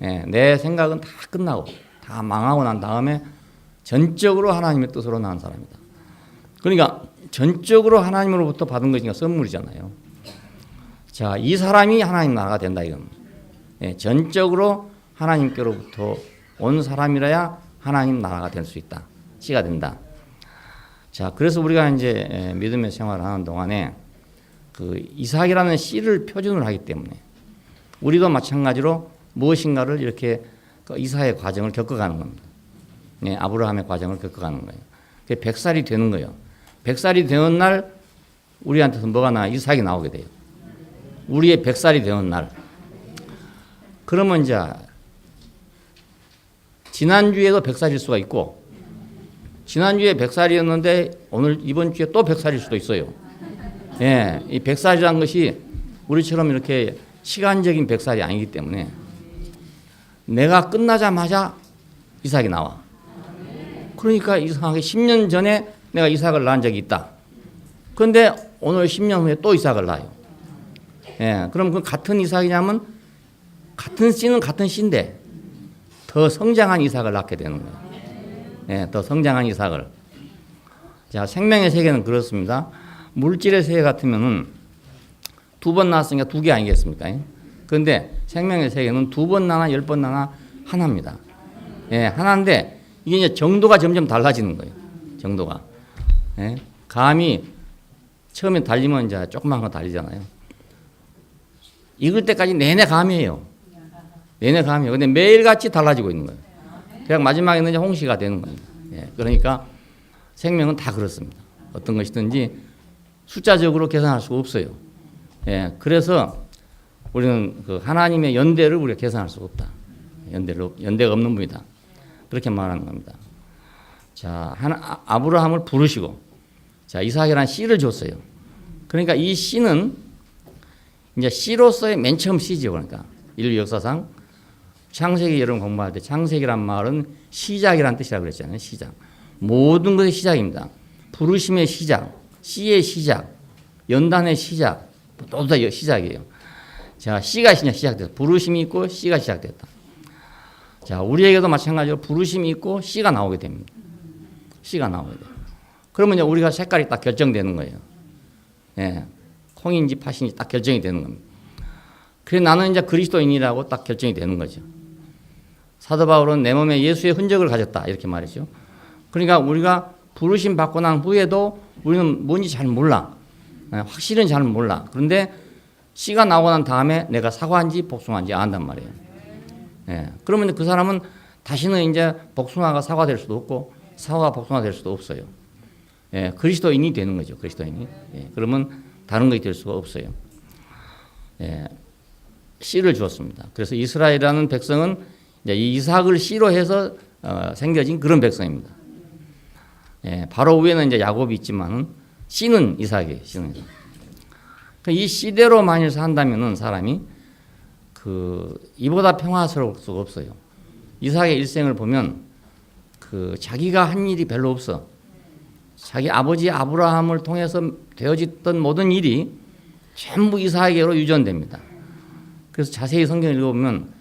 예, 내 생각은 다 끝나고 다 망하고 난 다음에 전적으로 하나님의 뜻으로 낳은 사람이다. 그러니까 전적으로 하나님으로부터 받은 것이니까 선물이잖아요. 자, 이 사람이 하나님 나라가 된다 이건. 예, 전적으로 하나님께로부터 온 사람이라야 하나님 나라가 될 수 있다. 씨가 된다. 자, 그래서 우리가 이제 믿음의 생활을 하는 동안에 그 이삭이라는 씨를 표준을 하기 때문에 우리도 마찬가지로 무엇인가를 이렇게 그 이삭의 과정을 겪어가는 겁니다. 네, 아브라함의 과정을 겪어가는 거예요. 100살이 되는 거예요. 100살이 되는 날 우리한테서 뭐가 나? 이삭이 나오게 돼요. 우리의 100살이 되는 날. 그러면 이제 지난주에도 100살일 수가 있고 지난주에 100살이었는데 오늘 이번 주에 또 100살일 수도 있어요. 예, 이 100살이라는 것이 우리처럼 이렇게 시간적인 100살이 아니기 때문에 내가 끝나자마자 이삭이 나와. 그러니까 이상하게 10년 전에 내가 이삭을 낳은 적이 있다. 그런데 오늘 10년 후에 또 이삭을 낳아요. 예, 그럼 그 같은 이삭이냐면 같은 씨는 같은 씨인데 더 성장한 이삭을 낳게 되는 거예요. 예, 더 성장한 이삭을. 자, 생명의 세계는 그렇습니다. 물질의 세계 같으면은 2번 낳았으니까 2개 아니겠습니까? 그런데 생명의 세계는 2번 나나 10번 나나 하나입니다. 예, 하나인데 이게 이제 정도가 점점 달라지는 거예요. 정도가. 예, 감이 처음에 달리면 이제 조그만 거 달리잖아요. 익을 때까지 내내 감이에요. 내내 감이에요. 근데 매일같이 달라지고 있는 거예요. 그냥 마지막에는 이제 홍시가 되는 겁니다. 예, 그러니까 생명은 다 그렇습니다. 어떤 것이든지 숫자적으로 계산할 수가 없어요. 예, 그래서 우리는 그 하나님의 연대를 우리가 계산할 수가 없다. 연대가 없는 분이다. 그렇게 말하는 겁니다. 자, 아브라함을 부르시고, 자, 이삭이라는 씨를 줬어요. 그러니까 이 씨는 이제 씨로서의 맨 처음 씨죠. 그러니까 인류 역사상 창세기 여러분 공부할 때 창세기란 말은 시작이란 뜻이라고 그랬잖아요. 시작. 모든 것의 시작입니다. 부르심의 시작, 씨의 시작, 연단의 시작, 모두 다 시작이에요. 자, 씨가 시작됐다. 부르심이 있고 씨가 시작됐다. 자, 우리에게도 마찬가지로 부르심이 있고 씨가 나오게 됩니다. 씨가 나오게 돼요. 그러면 이제 우리가 색깔이 딱 결정되는 거예요. 예, 콩인지 팥인지 딱 결정이 되는 겁니다. 그래서 나는 이제 그리스도인이라고 딱 결정이 되는 거죠. 사도 바울은 내 몸에 예수의 흔적을 가졌다 이렇게 말이죠. 그러니까 우리가 부르심 받고 난 후에도 우리는 뭔지 잘 몰라. 확실은 잘 몰라. 그런데 씨가 나오고 난 다음에 내가 사과한지 복숭아인지 안단 말이에요. 예, 그러면 그 사람은 다시는 이제 복숭아가 사과될 수도 없고 사과가 복숭아 될 수도 없어요. 예, 그리스도인이 되는 거죠. 그리스도인이. 예, 그러면 다른 것이 될 수가 없어요. 예, 씨를 주었습니다. 그래서 이스라엘이라는 백성은 이제 이삭을 씨로 해서 생겨진 그런 백성입니다. 예, 바로 위에는 이제 야곱이 있지만은 씨는 이삭이에요. 씨는 이삭. 이 씨대로 만일 산다면은 사람이 이보다 평화스러울 수가 없어요. 이삭의 일생을 보면 자기가 한 일이 별로 없어. 자기 아버지 아브라함을 통해서 되어졌던 모든 일이 전부 이삭에게로 유전됩니다. 그래서 자세히 성경을 읽어보면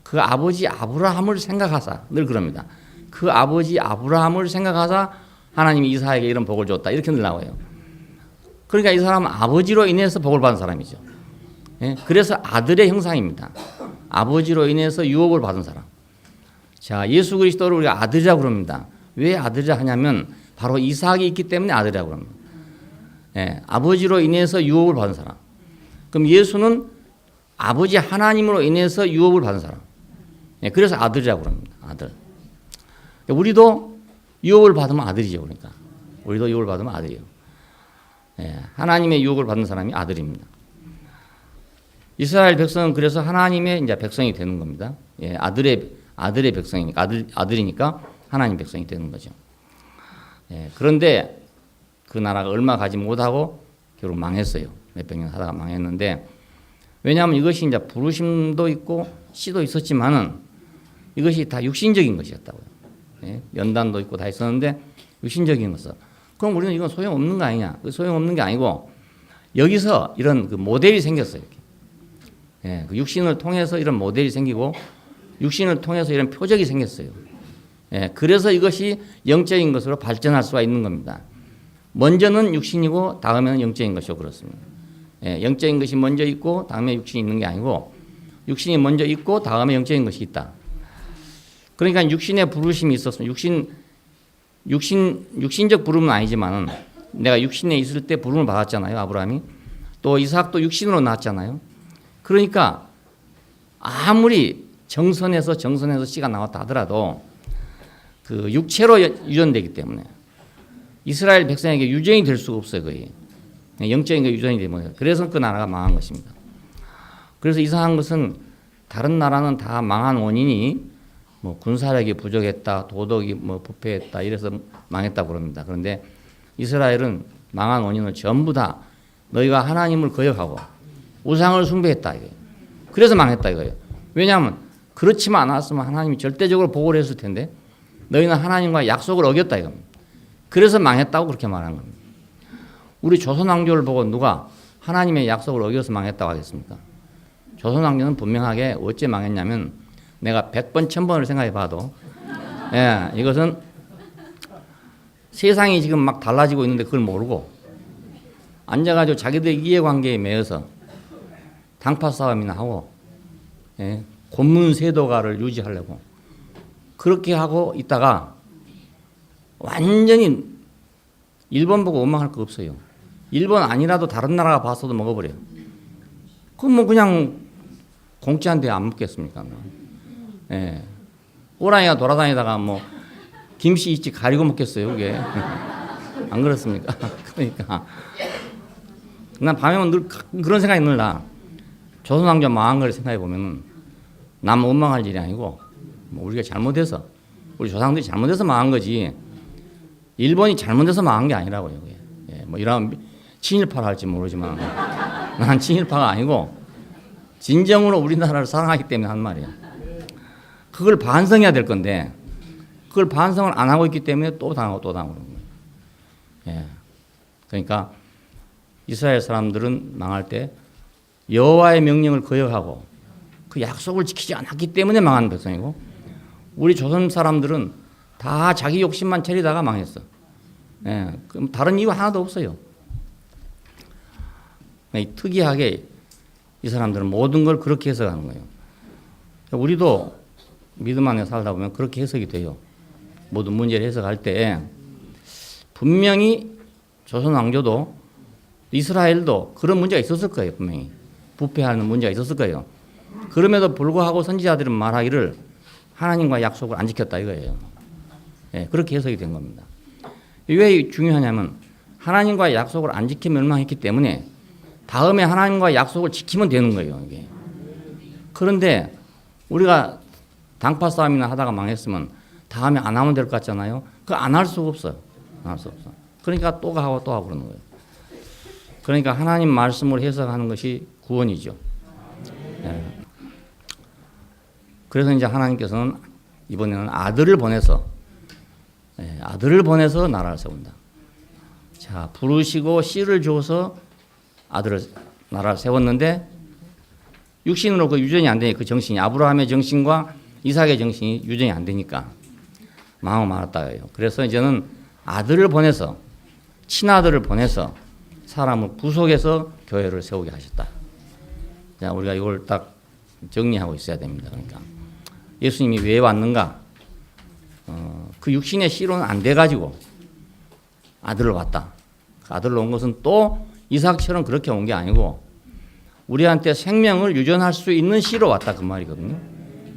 그 아버지 아브라함을 생각하사 늘 그럽니다. 그 아버지 아브라함을 생각하사 하나님이 이삭에게 이런 복을 줬다. 이렇게 늘 나와요. 그러니까 이 사람은 아버지로 인해서 복을 받은 사람이죠. 예? 그래서 아들의 형상입니다. 아버지로 인해서 유업을 받은 사람. 자, 예수 그리스도를 우리가 아들이라고 그럽니다. 왜 아들이라 하냐면 바로 이삭이 있기 때문에 아들이라고 합니다. 예, 아버지로 인해서 유업을 받은 사람. 그럼 예수는 아버지 하나님으로 인해서 유업을 받은 사람. 예, 그래서 아들이라고 합니다. 아들. 우리도 유업을 받으면 아들이죠. 그러니까 우리도 유업을 받으면 아들이에요. 예, 하나님의 유업을 받는 사람이 아들입니다. 이스라엘 백성은 그래서 하나님의 이제 백성이 되는 겁니다. 예, 아들의 백성이니까 아들이니까 하나님 백성이 되는 거죠. 예, 그런데 그 나라가 얼마 가지 못하고 결국 망했어요. 몇백 년 하다가 망했는데 왜냐하면 이것이 이제 부르심도 있고 씨도 있었지만은 이것이 다 육신적인 것이었다고요. 예, 연단도 있고 다 있었는데 육신적인 것은 그럼 우리는 이건 소용없는 거 아니냐? 소용없는 게 아니고 여기서 이런 그 모델이 생겼어요. 예, 그 육신을 통해서 이런 모델이 생기고 육신을 통해서 이런 표적이 생겼어요. 예, 그래서 이것이 영적인 것으로 발전할 수가 있는 겁니다. 먼저는 육신이고 다음에는 영적인 것이고 그렇습니다. 예, 영적인 것이 먼저 있고 다음에 육신이 있는 게 아니고 육신이 먼저 있고 다음에 영적인 것이 있다. 그러니까 육신의 부르심이 있었으면 육신적 부름은 아니지만은 내가 육신에 있을 때 부름을 받았잖아요. 아브라함이. 또 이삭도 육신으로 낳았잖아요. 그러니까 아무리 정선에서 씨가 나왔다 하더라도 그 육체로 유전되기 때문에 이스라엘 백성에게 유전이 될 수가 없어요. 거의. 영적인 게 유전이 되면 그래서 그 나라가 망한 것입니다. 그래서 이상한 것은 다른 나라는 다 망한 원인이 뭐 군사력이 부족했다, 도덕이 뭐 부패했다 이래서 망했다고 그럽니다. 그런데 이스라엘은 망한 원인은 전부 다 너희가 하나님을 거역하고 우상을 숭배했다 이거예요. 그래서 망했다 이거예요. 왜냐하면 그렇지만 않았으면 하나님이 절대적으로 보호를 했을 텐데 너희는 하나님과 약속을 어겼다 이겁니다. 그래서 망했다고 그렇게 말한 겁니다. 우리 조선 왕조를 보고 누가 하나님의 약속을 어겨서 망했다고 하겠습니까? 조선 왕조는 분명하게 어째 망했냐면 내가 100번 1000번을 생각해 봐도 예, 이것은 세상이 지금 막 달라지고 있는데 그걸 모르고 앉아가지고 자기들의 이해관계에 매여서 당파 싸움이나 하고 예, 권문세도가를 유지하려고 그렇게 하고 있다가 완전히 일본 보고 원망할 거 없어요. 일본 아니라도 다른 나라가 봤어도 먹어버려요. 그럼 뭐 그냥 공짜인데 안 먹겠습니까? 예. 호랑이가 돌아다니다가 뭐 김씨 있지 가리고 먹겠어요, 그게. 안 그렇습니까? 그러니까. 난 밤에만 늘 그런 생각이 늘 나. 조선왕조 망한 걸 생각해 보면 남 원망할 일이 아니고 뭐 우리가 잘못해서 우리 조상들이 잘못해서 망한 거지 일본이 잘못해서 망한 게 아니라고요. 예. 뭐 이런 친일파라 할지 모르지만 난 친일파가 아니고 진정으로 우리나라를 사랑하기 때문에 한 말이에요. 그걸 반성해야 될 건데 그걸 반성을 안 하고 있기 때문에 또 당하고 또 당하고 그런 거예요. 예. 그러니까 이스라엘 사람들은 망할 때 여호와의 명령을 거역하고 그 약속을 지키지 않았기 때문에 망한 백성이고 우리 조선 사람들은 다 자기 욕심만 차리다가 망했어. 예. 그럼 다른 이유 하나도 없어요. 특이하게 이 사람들은 모든 걸 그렇게 해석하는 거예요. 우리도 믿음 안에 살다 보면 그렇게 해석이 돼요. 모든 문제를 해석할 때 분명히 조선 왕조도 이스라엘도 그런 문제가 있었을 거예요. 분명히 부패하는 문제가 있었을 거예요. 그럼에도 불구하고 선지자들은 말하기를 하나님과 약속을 안 지켰다 이거예요. 예, 그렇게 해석이 된 겁니다. 왜 중요하냐면 하나님과 약속을 안 지키면 멸망했기 때문에 다음에 하나님과 약속을 지키면 되는 거예요. 이게. 그런데 우리가 당파 싸움이나 하다가 망했으면 다음에 안 하면 될 것 같잖아요. 그거 안 할 수가 없어요. 안 할 수 없어. 그러니까 또 하고 또 하고 그러는 거예요. 그러니까 하나님 말씀을 해석하는 것이 구원이죠. 예. 그래서 이제 하나님께서는 이번에는 아들을 보내서 나라를 세운다. 자, 부르시고 씨를 줘서 나라를 세웠는데 육신으로 그 유전이 안 되니까 그 정신이 아브라함의 정신과 이삭의 정신이 유전이 안 되니까 망하고 말았다고요. 그래서 이제는 아들을 보내서 친아들을 보내서 사람을 구속해서 교회를 세우게 하셨다. 자, 우리가 이걸 딱 정리하고 있어야 됩니다. 그러니까 예수님이 왜 왔는가? 그 육신의 씨로는 안 돼가지고 아들을 왔다. 그 아들로 온 것은 또 이삭처럼 그렇게 온 게 아니고 우리한테 생명을 유전할 수 있는 씨로 왔다 그 말이거든요.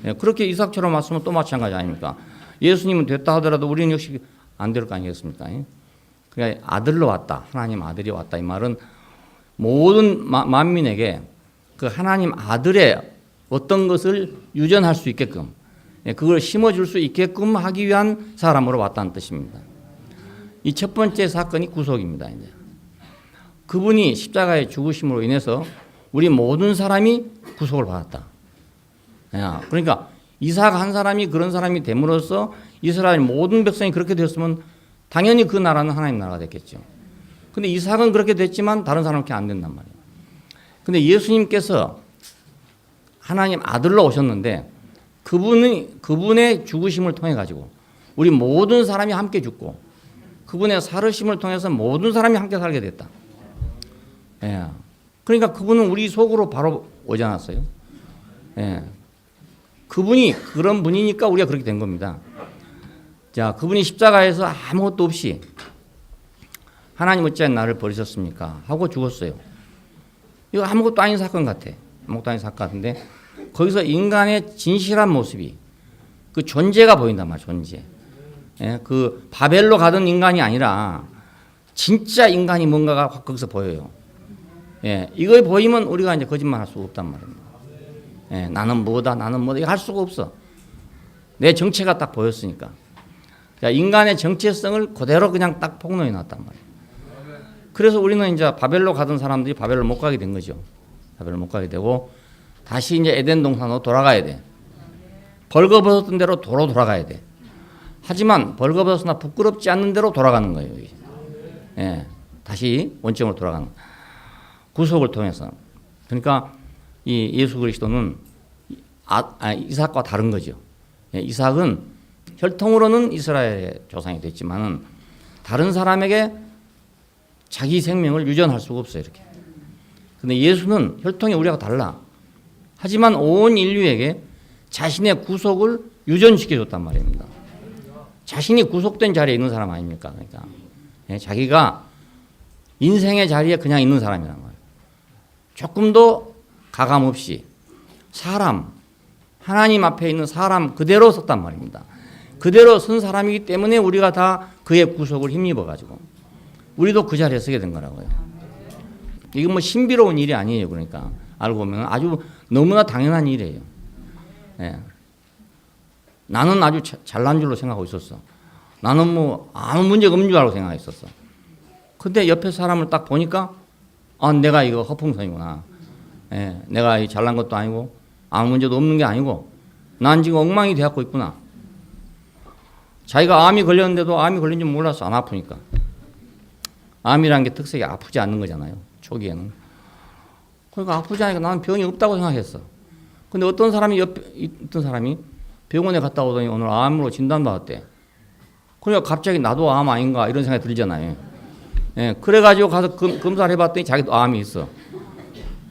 예, 그렇게 이삭처럼 왔으면 또 마찬가지 아닙니까? 예수님은 됐다 하더라도 우리는 역시 안 될 거 아니겠습니까? 그러니까 아들로 왔다. 하나님 아들이 왔다. 이 말은 모든 만민에게 그 하나님 아들의 어떤 것을 유전할 수 있게끔 그걸 심어줄 수 있게끔 하기 위한 사람으로 왔다는 뜻입니다. 이 첫 번째 사건이 구속입니다. 이제. 그분이 십자가의 죽으심으로 인해서 우리 모든 사람이 구속을 받았다. 그러니까 이삭 한 사람이 그런 사람이 됨으로써 이스라엘 모든 백성이 그렇게 되었으면 당연히 그 나라는 하나님 나라가 됐겠죠. 근데 이삭은 그렇게 됐지만 다른 사람은 안 된단 말이에요. 근데 예수님께서 하나님 아들로 오셨는데 그분의 죽으심을 통해 가지고 우리 모든 사람이 함께 죽고 그분의 살으심을 통해서 모든 사람이 함께 살게 됐다. 예. 그러니까 그분은 우리 속으로 바로 오지 않았어요. 예. 그분이 그런 분이니까 우리가 그렇게 된 겁니다. 자, 그분이 십자가에서 아무것도 없이 하나님 어찌하여 나를 버리셨습니까? 하고 죽었어요. 이거 아무것도 아닌 사건 같아. 아무것도 아닌 사건 같은데 거기서 인간의 진실한 모습이 그 존재가 보인단 말이야. 존재. 예, 그 바벨로 가던 인간이 아니라 진짜 인간이 뭔가가 거기서 보여요. 예, 이거 보이면 우리가 이제 거짓말할 수가 없단 말입니다. 예, 나는 뭐다, 이거 할 수가 없어. 내 정체가 딱 보였으니까. 자, 인간의 정체성을 그대로 그냥 딱 폭로해 놨단 말이에요. 그래서 우리는 이제 바벨로 가던 사람들이 바벨로 못 가게 된 거죠. 바벨로 못 가게 되고 다시 이제 에덴 동산으로 돌아가야 돼. 벌거벗었던 대로 도로 돌아가야 돼. 하지만 벌거벗었으나 부끄럽지 않는 대로 돌아가는 거예요. 예, 다시 원점으로 돌아가는 구속을 통해서. 그러니까 이 예수 그리스도는 이삭과 다른 거죠. 예, 이삭은 혈통으로는 이스라엘의 조상이 됐지만은 다른 사람에게 자기 생명을 유전할 수가 없어요. 이렇게. 근데 예수는 혈통이 우리하고 달라. 하지만 온 인류에게 자신의 구속을 유전시켜줬단 말입니다. 자신이 구속된 자리에 있는 사람 아닙니까? 그러니까 예, 자기가 인생의 자리에 그냥 있는 사람이란 말이에요. 조금도 가감 없이 사람, 하나님 앞에 있는 사람 그대로 섰단 말입니다. 그대로 선 사람이기 때문에 우리가 다 그의 구속을 힘입어가지고 우리도 그 자리에 서게 된 거라고요. 이건 뭐 신비로운 일이 아니에요. 그러니까 알고 보면 아주 너무나 당연한 일이에요. 예. 나는 아주 잘난 줄로 생각하고 있었어. 나는 뭐 아무 문제가 없는 줄 알고 생각했었어. 근데 옆에 사람을 딱 보니까 내가 이거 허풍성이구나. 예. 내가 잘난 것도 아니고 아무 문제도 없는 게 아니고 난 지금 엉망이 되었고 있구나. 자기가 암이 걸렸는데도 암이 걸린 줄 몰랐어. 안 아프니까. 암이라는 게 특색이 아프지 않는 거잖아요. 초기에는. 그러니까 아프지 않으니까 나는 병이 없다고 생각했어. 근데 어떤 사람이 병원에 갔다 오더니 오늘 암으로 진단받았대. 그러니까 갑자기 나도 암 아닌가 이런 생각이 들잖아요. 예, 그래가지고 가서 검사를 해봤더니 자기도 암이 있어.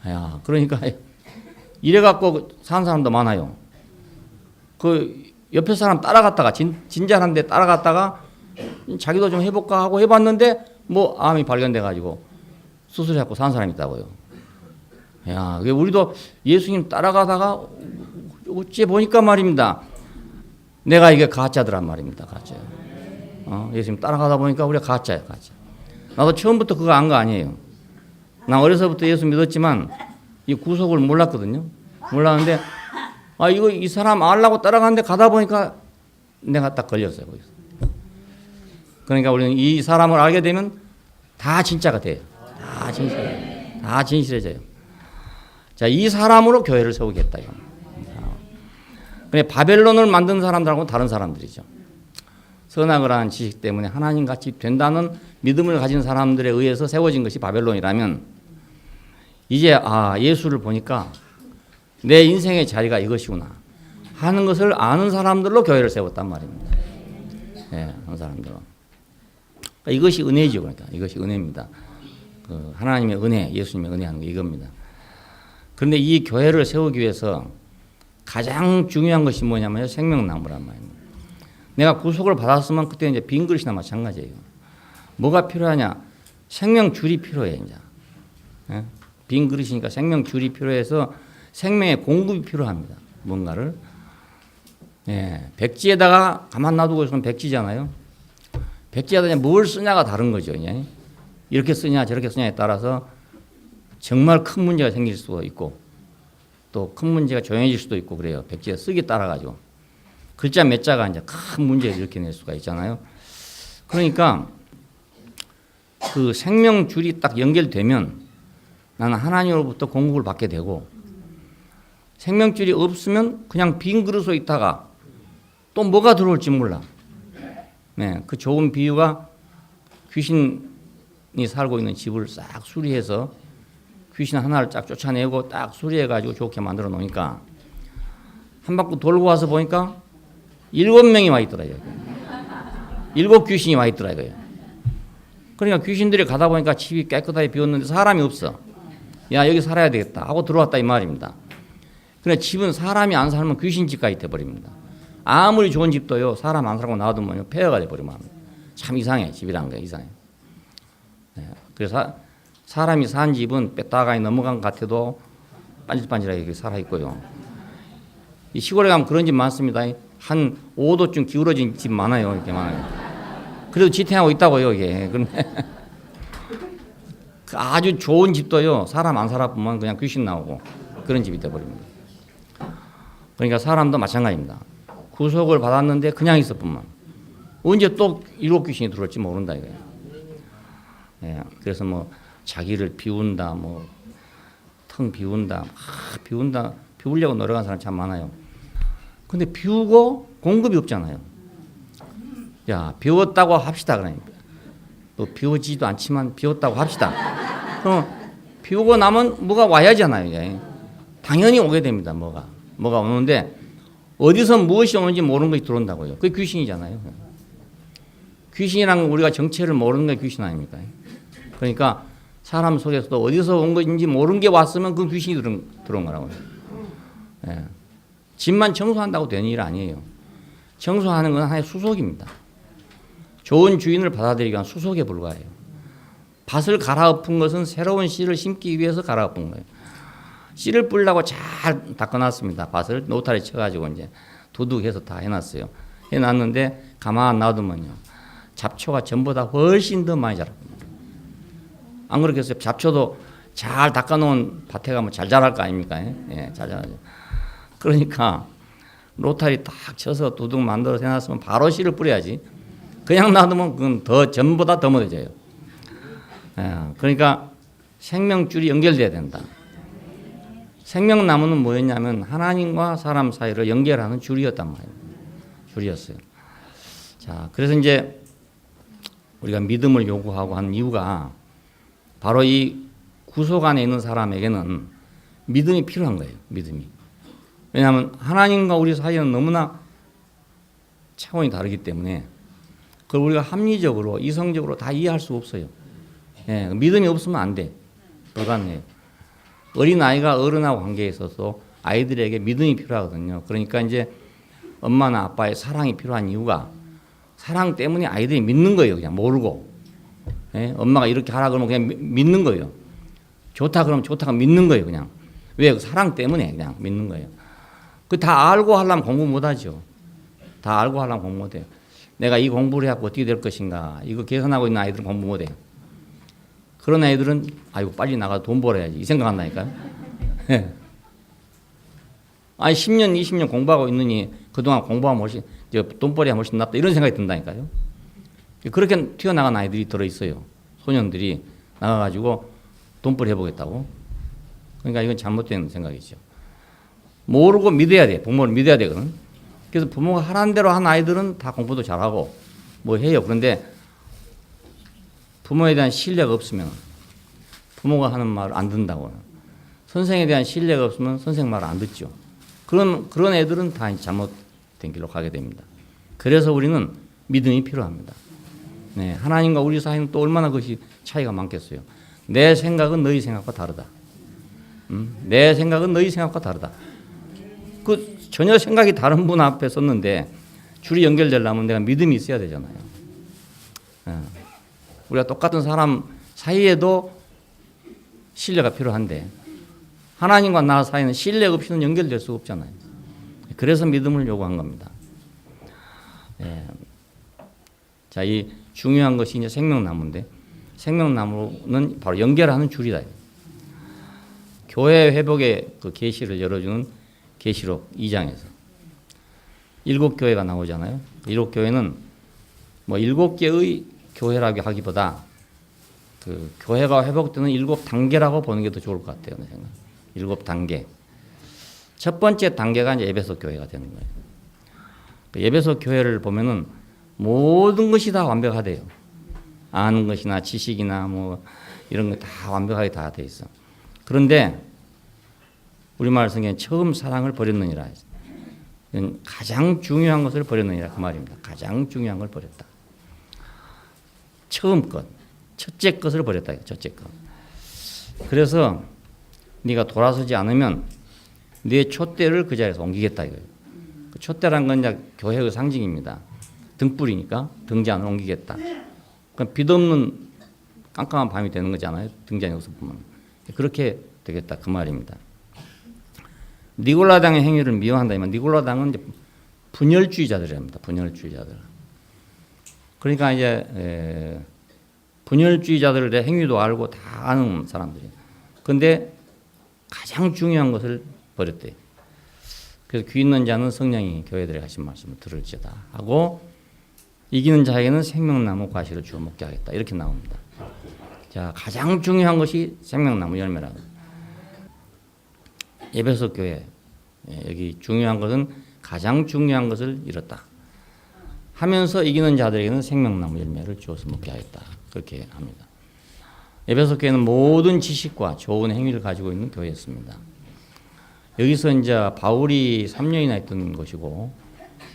야, 그러니까 이래갖고 사는 사람도 많아요. 그 옆에 사람 따라갔다가 진단한데 따라갔다가 자기도 좀 해볼까 하고 해봤는데 뭐 암이 발견돼가지고 수술해갖고 사는 사람이 있다고요. 야, 우리도 예수님 따라가다가 어째 보니까 말입니다. 내가 이게 가짜더란 말입니다. 가짜예요. 예수님 따라가다 보니까 우리가 가짜예요. 가짜. 나도 처음부터 그거 안 거 아니에요. 나 어려서부터 예수 믿었지만 이 구속을 몰랐거든요. 몰랐는데 이 사람 알라고 따라가는데 가다 보니까 내가 딱 걸렸어요. 거기서. 그러니까 우리는 이 사람을 알게 되면 다 진짜가 돼요. 다 진실해져요. 자, 이 사람으로 교회를 세우겠다. 근데 바벨론을 만든 사람들하고는 다른 사람들이죠. 선악을 하는 지식 때문에 하나님같이 된다는 믿음을 가진 사람들에 의해서 세워진 것이 바벨론이라면 이제 예수를 보니까 내 인생의 자리가 이것이구나 하는 것을 아는 사람들로 교회를 세웠단 말입니다. 예, 아는 사람들로. 그러니까 이것이 은혜죠. 그러니까 이것이 은혜입니다. 그 하나님의 은혜, 예수님의 은혜하는 게 이겁니다. 그런데 이 교회를 세우기 위해서 가장 중요한 것이 뭐냐면 생명나무란 말입니다. 내가 구속을 받았으면 그때 이제 빈 그릇이나 마찬가지예요. 뭐가 필요하냐? 생명줄이 필요해 이제. 예? 빈 그릇이니까 생명줄이 필요해서 생명의 공급이 필요합니다. 뭔가를. 예, 백지에다가 가만 놔두고 있으면 백지잖아요. 백지에다가 뭘 쓰냐가 다른 거죠. 예? 이렇게 쓰냐 저렇게 쓰냐에 따라서 정말 큰 문제가 생길 수도 있고 또 큰 문제가 조용해질 수도 있고 그래요. 백지에 쓰기 따라 가지고 글자 몇 자가 이제 큰 문제를 일으켜낼 수가 있잖아요. 그러니까 그 생명줄이 딱 연결되면 나는 하나님으로부터 공급을 받게 되고 생명줄이 없으면 그냥 빈 그릇으로 있다가 또 뭐가 들어올지 몰라. 네, 그 좋은 비유가 귀신이 살고 있는 집을 싹 수리해서 귀신 하나를 쫙 쫓아내고 딱 수리해가지고 좋게 만들어 놓으니까 한 바퀴 돌고 와서 보니까 7명이 와 있더라. 7 귀신이 와 있더라 이거예요. 그러니까 귀신들이 가다 보니까 집이 깨끗하게 비웠는데 사람이 없어. 야, 여기 살아야 되겠다 하고 들어왔다 이 말입니다. 그러나 집은 사람이 안 살면 귀신 집까지 돼버립니다. 아무리 좋은 집도요, 사람 안 살고 놔두면 폐허가 돼버리면 참 이상해. 집이라는 게 이상해. 네. 그래서 사람이 산 집은 뺐다가 넘어간 것 같아도 반질반질하게 살아있고요. 이 시골에 가면 그런 집 많습니다. 한 5도쯤 기울어진 집 많아요. 이렇게 많아요. 그래도 지탱하고 있다고요, 이게. 그런데 아주 좋은 집도요, 사람 안 살아보면 그냥 귀신 나오고 그런 집이 돼버립니다. 그러니까 사람도 마찬가지입니다. 구속을 받았는데 그냥 있었뿐만 언제 또 7 귀신이 들어올지 모른다 이거예요. 예, 그래서 뭐 자기를 비운다, 뭐 텅 비운다, 비운다, 비우려고 노력하는 사람 참 많아요. 근데 비우고 공급이 없잖아요. 야, 비웠다고 합시다 그러니까. 또 비워지지도 않지만 비웠다고 합시다. 그럼 비우고 나면 뭐가 와야잖아요. 이제. 당연히 오게 됩니다. 뭐가 오는데 어디서 무엇이 오는지 모르는 것이 들어온다고요. 그게 귀신이잖아요. 귀신이란 건 우리가 정체를 모르는 게 귀신 아닙니까? 그러니까 사람 속에서도 어디서 온 것인지 모르는 게 왔으면 그 귀신이 들어온 거라고요. 예. 집만 청소한다고 되는 일 아니에요. 청소하는 건 하나의 수속입니다. 좋은 주인을 받아들이기 위한 수속에 불과해요. 밭을 갈아엎은 것은 새로운 씨를 심기 위해서 갈아엎은 거예요. 씨를 뿌리려고 잘 닦아놨습니다. 밭을 노타리 쳐가지고 이제 두둑해서 다 해놨어요. 해놨는데 가만 놔두면요, 잡초가 전보다 훨씬 더 많이 자랍니다. 안 그렇겠어요? 잡초도 잘 닦아놓은 밭에 가면 잘 자랄 거 아닙니까? 예, 잘 자라죠. 그러니까 노타리 딱 쳐서 두둑 만들어서 해놨으면 바로 씨를 뿌려야지. 그냥 놔두면 그건 더 전보다 더 못해져요. 예, 그러니까 생명줄이 연결돼야 된다. 생명나무는 뭐였냐면 하나님과 사람 사이를 연결하는 줄이었단 말이에요. 줄이었어요. 자, 그래서 이제 우리가 믿음을 요구하고 하는 이유가 바로 이 구속 안에 있는 사람에게는 믿음이 필요한 거예요. 믿음이. 왜냐하면 하나님과 우리 사이는 너무나 차원이 다르기 때문에 그걸 우리가 합리적으로 이성적으로 다 이해할 수가 없어요. 예, 믿음이 없으면 안 돼. 불가능해요. 어린아이가 어른하고 관계에 있어서 아이들에게 믿음이 필요하거든요. 그러니까 이제 엄마나 아빠의 사랑이 필요한 이유가 사랑 때문에 아이들이 믿는 거예요. 그냥 모르고. 예? 엄마가 이렇게 하라 그러면 그냥 믿는 거예요. 좋다 그러면 좋다고 믿는 거예요. 그냥. 왜? 사랑 때문에 그냥 믿는 거예요. 그 다 알고 하려면 공부 못하죠. 다 알고 하려면 공부 못해요. 내가 이 공부를 해갖고 어떻게 될 것인가. 이거 계산하고 있는 아이들은 공부 못해요. 그런 아이들은 아이고 빨리 나가서 돈 벌어야지 이 생각한다니까요. 예. 아니 10년 20년 공부하고 있느니 그동안 공부하면 훨씬 돈벌이가 훨씬 낫다 이런 생각이 든다니까요. 그렇게 튀어나간 아이들이 들어있어요. 소년들이 나가가지고 돈벌이 해보겠다고. 그러니까 이건 잘못된 생각이죠. 모르고 믿어야 돼. 부모를 믿어야 되거든. 그래서 부모가 하라는 대로 한 아이들은 다 공부도 잘하고 뭐 해요. 그런데 부모에 대한 신뢰가 없으면 부모가 하는 말을 안 듣는다고. 선생에 대한 신뢰가 없으면 선생 말을 안 듣죠. 그런 애들은 다 잘못된 길로 가게 됩니다. 그래서 우리는 믿음이 필요합니다. 네, 하나님과 우리 사이는 또 얼마나 그것이 차이가 많겠어요. 내 생각은 너희 생각과 다르다. 내 생각은 너희 생각과 다르다. 그 전혀 생각이 다른 분 앞에 섰는데 줄이 연결되려면 내가 믿음이 있어야 되잖아요. 우리가 똑같은 사람 사이에도 신뢰가 필요한데 하나님과 나 사이는 신뢰 없이는 연결될 수가 없잖아요. 그래서 믿음을 요구한 겁니다. 예. 자, 이 중요한 것이 이제 생명나무인데 생명나무는 바로 연결하는 줄이다. 교회 회복의 그 계시를 열어주는 계시록 2장에서 7교회가 나오잖아요. 7교회는 뭐 7개의 교회라고 하기보다 그 교회가 회복되는 7단계라고 보는 게 더 좋을 것 같아요. 7단계. 첫 번째 단계가 이제 에베소 교회가 되는 거예요. 그 에베소 교회를 보면은 모든 것이 다 완벽하대요. 아는 것이나 지식이나 뭐 이런 거 다 완벽하게 다 돼 있어. 그런데 우리말 성경에 처음 사랑을 버렸느니라. 가장 중요한 것을 버렸느니라 그 말입니다. 가장 중요한 걸 버렸다. 처음 것, 첫째 것을 버렸다. 첫째 것. 그래서 네가 돌아서지 않으면 네 촛대를 그 자리에서 옮기겠다 이거예요. 그 촛대란 건 이제 교회의 상징입니다. 등불이니까 등잔을 옮기겠다. 그러니까 빛없는 깜깜한 밤이 되는 거잖아요. 등잔이 없어 보면 그렇게 되겠다 그 말입니다. 니골라당의 행위를 미워한다면 니골라당은 이제 분열주의자들입니다. 분열주의자들. 그러니까 이제 분열주의자들의 행위도 알고 다 아는 사람들이. 그런데 가장 중요한 것을 버렸대요. 그래서 귀 있는 자는 성령이 교회들에 하신 말씀을 들을지어다 하고 이기는 자에게는 생명나무 과실을 주어 먹게 하겠다. 이렇게 나옵니다. 자, 가장 중요한 것이 생명나무 열매라고. 에베소 교회 여기 중요한 것은 가장 중요한 것을 잃었다. 하면서 이기는 자들에게는 생명나무 열매를 주어서 먹게 하겠다. 그렇게 합니다. 에베소 교회는 모든 지식과 좋은 행위를 가지고 있는 교회였습니다. 여기서 이제 바울이 3년이나 있던 곳이고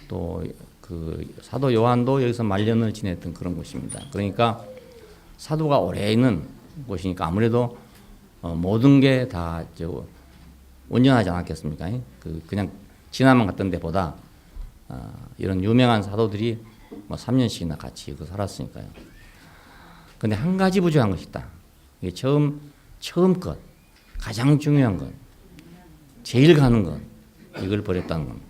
또 그 사도 요한도 여기서 말년을 지냈던 그런 곳입니다. 그러니까 사도가 오래 있는 곳이니까 아무래도 모든 게 다 온전하지 않았겠습니까? 그냥 지나만 갔던 데보다 이런 유명한 사도들이 뭐 3년씩이나 같이 살았으니까요. 근데 한 가지 부족한 것이 있다. 이게 처음 것, 가장 중요한 것, 제일 가는 것, 이걸 버렸다는 겁니다.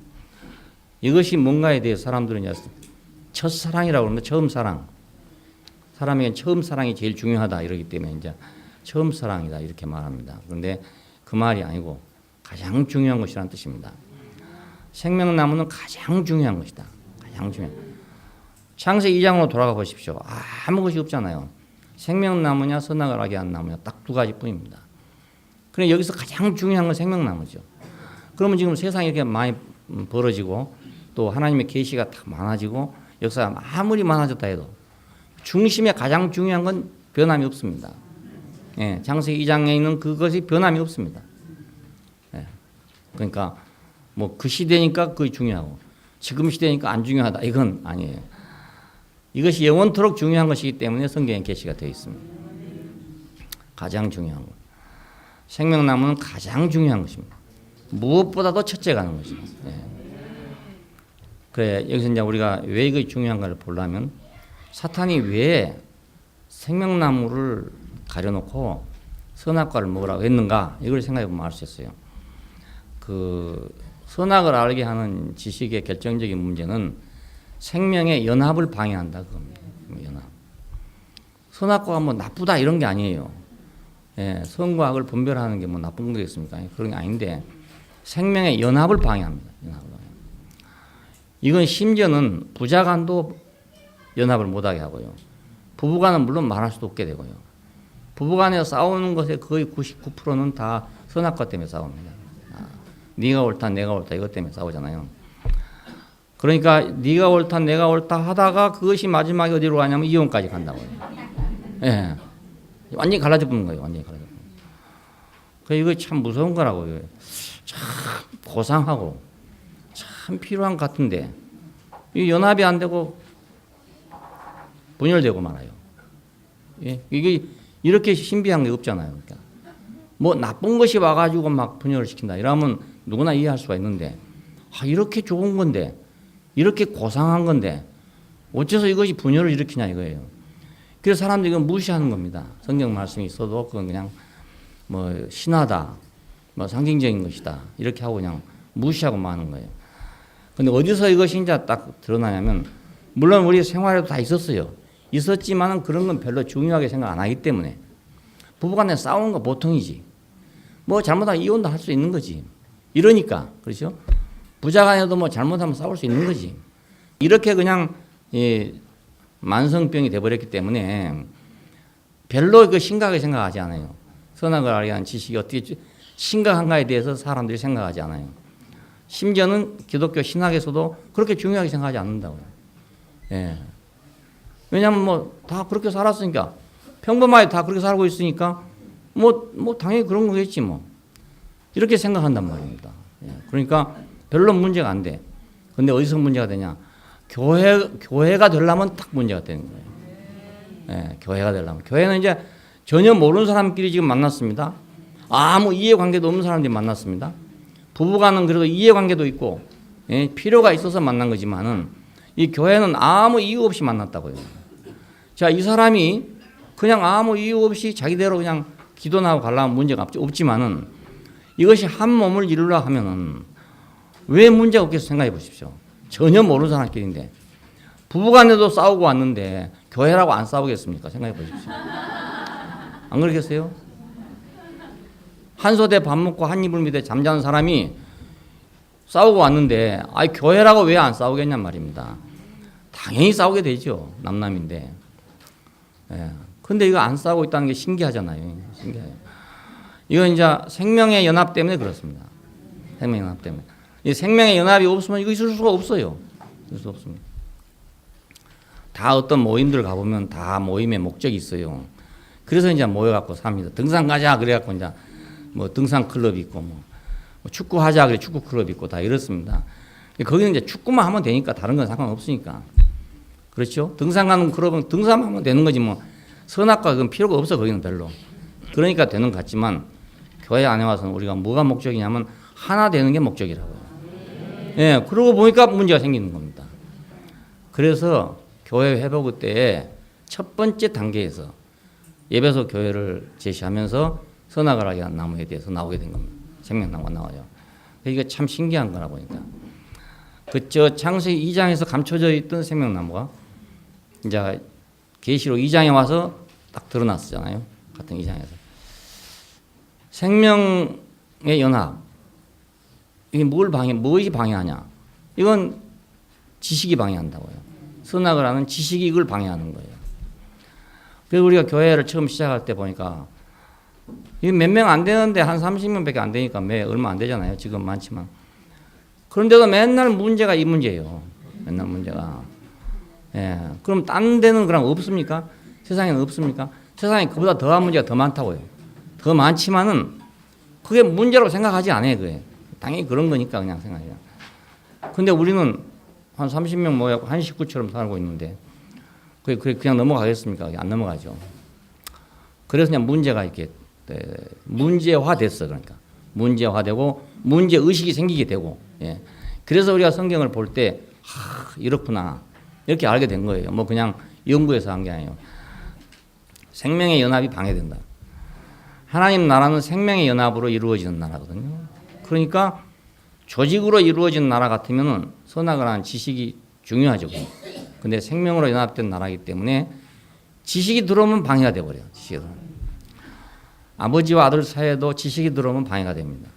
이것이 뭔가에 대해서 사람들은 첫사랑이라고 그러는데 처음 사랑. 사람에게 처음 사랑이 제일 중요하다 이러기 때문에 이제 처음 사랑이다 이렇게 말합니다. 그런데 그 말이 아니고 가장 중요한 것이라는 뜻입니다. 생명나무는 가장 중요한 것이다. 가장 중요한. 창세기 2장으로 돌아가 보십시오. 아무 것이 없잖아요. 생명나무냐 선악을 알게 하는 나무냐 딱 두 가지뿐입니다. 그런데 여기서 가장 중요한 건 생명나무죠. 그러면 지금 세상이 이렇게 많이 벌어지고 또 하나님의 계시가 다 많아지고 역사가 아무리 많아졌다 해도 중심에 가장 중요한 건 변함이 없습니다. 예, 창세기 2장에 있는 그것이 변함이 없습니다. 예, 그러니까 뭐 그 시대니까 그게 중요하고 지금 시대니까 안 중요하다 이건 아니에요. 이것이 영원토록 중요한 것이기 때문에 성경에 계시가 되어 있습니다. 가장 중요한 것. 생명나무는 가장 중요한 것입니다. 무엇보다도 첫째 가는 것입니다. 예. 그래 여기서 이제 우리가 왜 이게 중요한가를 보려면 사탄이 왜 생명나무를 가려놓고 선악과를 먹으라고 했는가 이걸 생각해 보면 알 수 있어요. 그 선악을 알게 하는 지식의 결정적인 문제는 생명의 연합을 방해한다 그겁니다. 연합. 선악과가 뭐 나쁘다 이런 게 아니에요. 예, 선과 악을 분별하는 게 뭐 나쁜 거겠습니까? 그런 게 아닌데 생명의 연합을 방해합니다. 연합을. 이건 심지어는 부자간도 연합을 못하게 하고요. 부부간은 물론 말할 수도 없게 되고요. 부부간에 싸우는 것의 거의 99%는 다 선악과 때문에 싸웁니다. 네가 옳다 내가 옳다 이것 때문에 싸우잖아요. 그러니까 네가 옳다 내가 옳다 하다가 그것이 마지막에 어디로 가냐면 이혼까지 간다고요. 예, 완전히 갈라져 버리는 거예요. 완전히 갈라져 버리는 거예요. 그러니까 이거 참 무서운 거라고요. 참 고상하고 참 필요한 것 같은데 이 연합이 안 되고 분열되고 말아요. 예? 이게 이렇게 신비한 게 없잖아요. 그러니까 뭐 나쁜 것이 와가지고 막 분열을 시킨다 이러면 누구나 이해할 수가 있는데 이렇게 좋은 건데 이렇게 고상한 건데 어째서 이것이 분열을 일으키냐 이거예요. 그래서 사람들이 이건 무시하는 겁니다. 성경 말씀이 있어도 그건 그냥 뭐 신화다, 뭐 상징적인 것이다 이렇게 하고 그냥 무시하고 마는 거예요. 근데 어디서 이것이 이제 딱 드러나냐면 물론 우리 생활에도 다 있었어요. 있었지만은 그런 건 별로 중요하게 생각 안 하기 때문에 부부간에 싸우는 거 보통이지. 뭐 잘못하면 이혼도 할 수 있는 거지. 이러니까 그렇죠. 부자간에도 뭐 잘못하면 싸울 수 있는 거지. 이렇게 그냥 만성병이 돼버렸기 때문에 별로 그 심각하게 생각하지 않아요. 선악을 알게 하는 지식이 어떻게 심각한가에 대해서 사람들이 생각하지 않아요. 심지어는 기독교 신학에서도 그렇게 중요하게 생각하지 않는다고요. 예. 왜냐하면 뭐 다 그렇게 살았으니까 평범하게 다 그렇게 살고 있으니까 뭐 당연히 그런 거겠지 뭐 이렇게 생각한단 말입니다. 그러니까 별로 문제가 안 돼. 근데 어디서 문제가 되냐? 교회가 되려면 딱 문제가 되는 거예요. 교회가 되려면. 교회는 이제 전혀 모르는 사람끼리 지금 만났습니다. 아무 이해관계도 없는 사람들이 만났습니다. 부부간은 그래도 이해관계도 있고 필요가 있어서 만난 거지만은 이 교회는 아무 이유 없이 만났다고요. 자, 이 사람이 그냥 아무 이유 없이 자기대로 그냥 기도나 하고 가려면 문제가 없지만은 이것이 한 몸을 이루려 하면은 왜 문제가 없겠어 생각해 보십시오. 전혀 모르는 사람끼리인데 부부간에도 싸우고 왔는데 교회라고 안 싸우겠습니까? 생각해 보십시오. 안 그러겠어요? 한솥에 밥 먹고 한 이불 밑에 잠자는 사람이 싸우고 왔는데 교회라고 왜 안 싸우겠냔 말입니다. 당연히 싸우게 되죠. 남남인데. 근데 이거 안 싸우고 있다는 게 신기하잖아요. 신기해요. 이건 이제 생명의 연합 때문에 그렇습니다. 생명의 연합 때문에. 이 생명의 연합이 없으면 이거 있을 수가 없어요. 있을 수 없습니다. 다 어떤 모임들 가보면 다 모임의 목적이 있어요. 그래서 이제 모여갖고 삽니다. 등산 가자 그래갖고 이제 뭐 등산 클럽이 있고 뭐 축구 하자 그래 축구 클럽이 있고 다 이렇습니다. 거기는 이제 축구만 하면 되니까 다른 건 상관없으니까. 그렇죠? 등산 가는 클럽은 등산하면 되는 거지 뭐 선악과 그건 필요가 없어 거기는 별로. 그러니까 되는 것 같지만 교회 안에 와서는 우리가 뭐가 목적이냐면 하나 되는 게 목적이라고요. 그러고 보니까 문제가 생기는 겁니다. 그래서 교회 회복 때에 첫 번째 단계에서 예배소 교회를 제시하면서 선악을 나무에 대해서 나오게 된 겁니다. 생명나무가 나와요. 이게 참 신기한 거라 보니까. 그저 창세기 2장에서 감춰져 있던 생명나무가 이제 계시록 2장에 와서 딱 드러났잖아요. 같은 2장에서. 생명의 연합. 이게 무엇이 방해하냐? 이건 지식이 방해한다고요. 선악을 하는 지식이 이걸 방해하는 거예요. 그래서 우리가 교회를 처음 시작할 때 보니까 이게 몇 명 안 되는데 한 30명밖에 안 되니까 얼마 안 되잖아요. 지금 많지만. 그런데도 맨날 문제가 이 문제예요. 맨날 문제가. 그럼 딴 데는 그럼 없습니까? 세상에는 없습니까? 세상에 그보다 더한 문제가 더 많다고요. 더 많지만은 그게 문제라고 생각하지 않아요. 그게. 당연히 그런 거니까 그냥 생각해요. 근데 우리는 한 30명 모여서 한 식구처럼 살고 있는데 그게 그냥 넘어가겠습니까? 안 넘어가죠. 그래서 그냥 문제가 이렇게 문제화됐어. 그러니까 문제화되고 문제 의식이 생기게 되고. 그래서 우리가 성경을 볼 때 이렇구나 이렇게 알게 된 거예요. 뭐 그냥 연구해서 한 게 아니에요. 생명의 연합이 방해된다. 하나님 나라는 생명의 연합으로 이루어지는 나라거든요. 그러니까 조직으로 이루어진 나라 같으면은 선악을 하는 지식이 중요하죠. 근데 생명으로 연합된 나라이기 때문에 지식이 들어오면 방해가 돼버려요. 지식이 들어오면. 아버지와 아들 사이에도 지식이 들어오면 방해가 됩니다.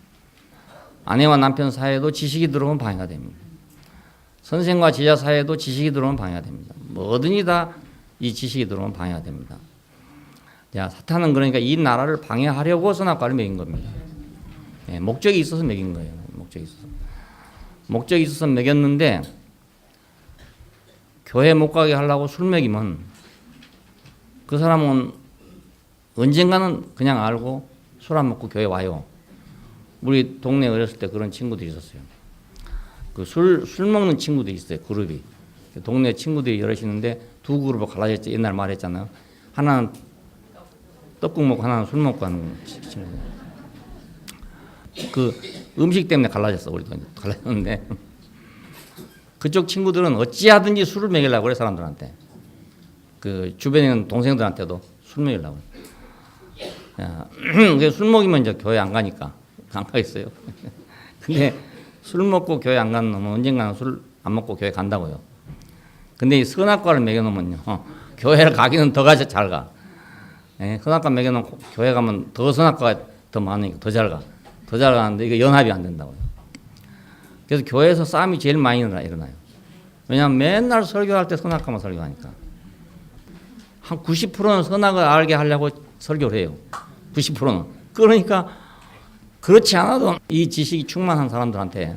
아내와 남편 사이에도 지식이 들어오면 방해가 됩니다. 선생과 제자 사이에도 지식이 들어오면 방해가 됩니다. 뭐든지 다 이 지식이 들어오면 방해가 됩니다. 자, 사탄은 그러니까 이 나라를 방해하려고 선악과를 먹인 겁니다. 목적이 있어서 먹인 거예요. 목적이 있어서 먹였는데 교회 못 가게 하려고 술 먹이면 그 사람은 언젠가는 그냥 알고 술 안 먹고 교회 와요. 우리 동네 어렸을 때 그런 친구들이 있었어요. 그 술 먹는 친구들이 있어요. 그룹이. 동네 친구들이 여럿이 있는데 두 그룹으로 갈라졌죠. 옛날 말했잖아요. 하나는 떡국 먹고 하나는 술 먹고 하는 친구들. 그 음식 때문에 갈라졌어. 우리도 갈라졌는데 그쪽 친구들은 어찌하든지 술을 먹이려고 그래. 사람들한테. 그 주변에 있는 동생들한테도 술 먹이려고 그래. 술 먹이면 이제 교회 안 가니까 안 가겠어요. 근데 술 먹고 교회 안 가는 놈은 언젠가는 술 안 먹고 교회 간다고요. 근데 이 선악과를 먹여놓으면요, 교회를 가기는 더 잘 가. 선악과 먹여놓고 교회 가면 더 선악과가 더 많으니까 더 잘 가. 더 잘 가는데 이게 연합이 안 된다고요. 그래서 교회에서 싸움이 제일 많이 일어나요. 왜냐하면 맨날 설교할 때 선악과만 설교하니까. 한 90%는 선악을 알게 하려고 설교를 해요. 90%는. 그러니까 그렇지 않아도 이 지식이 충만한 사람들한테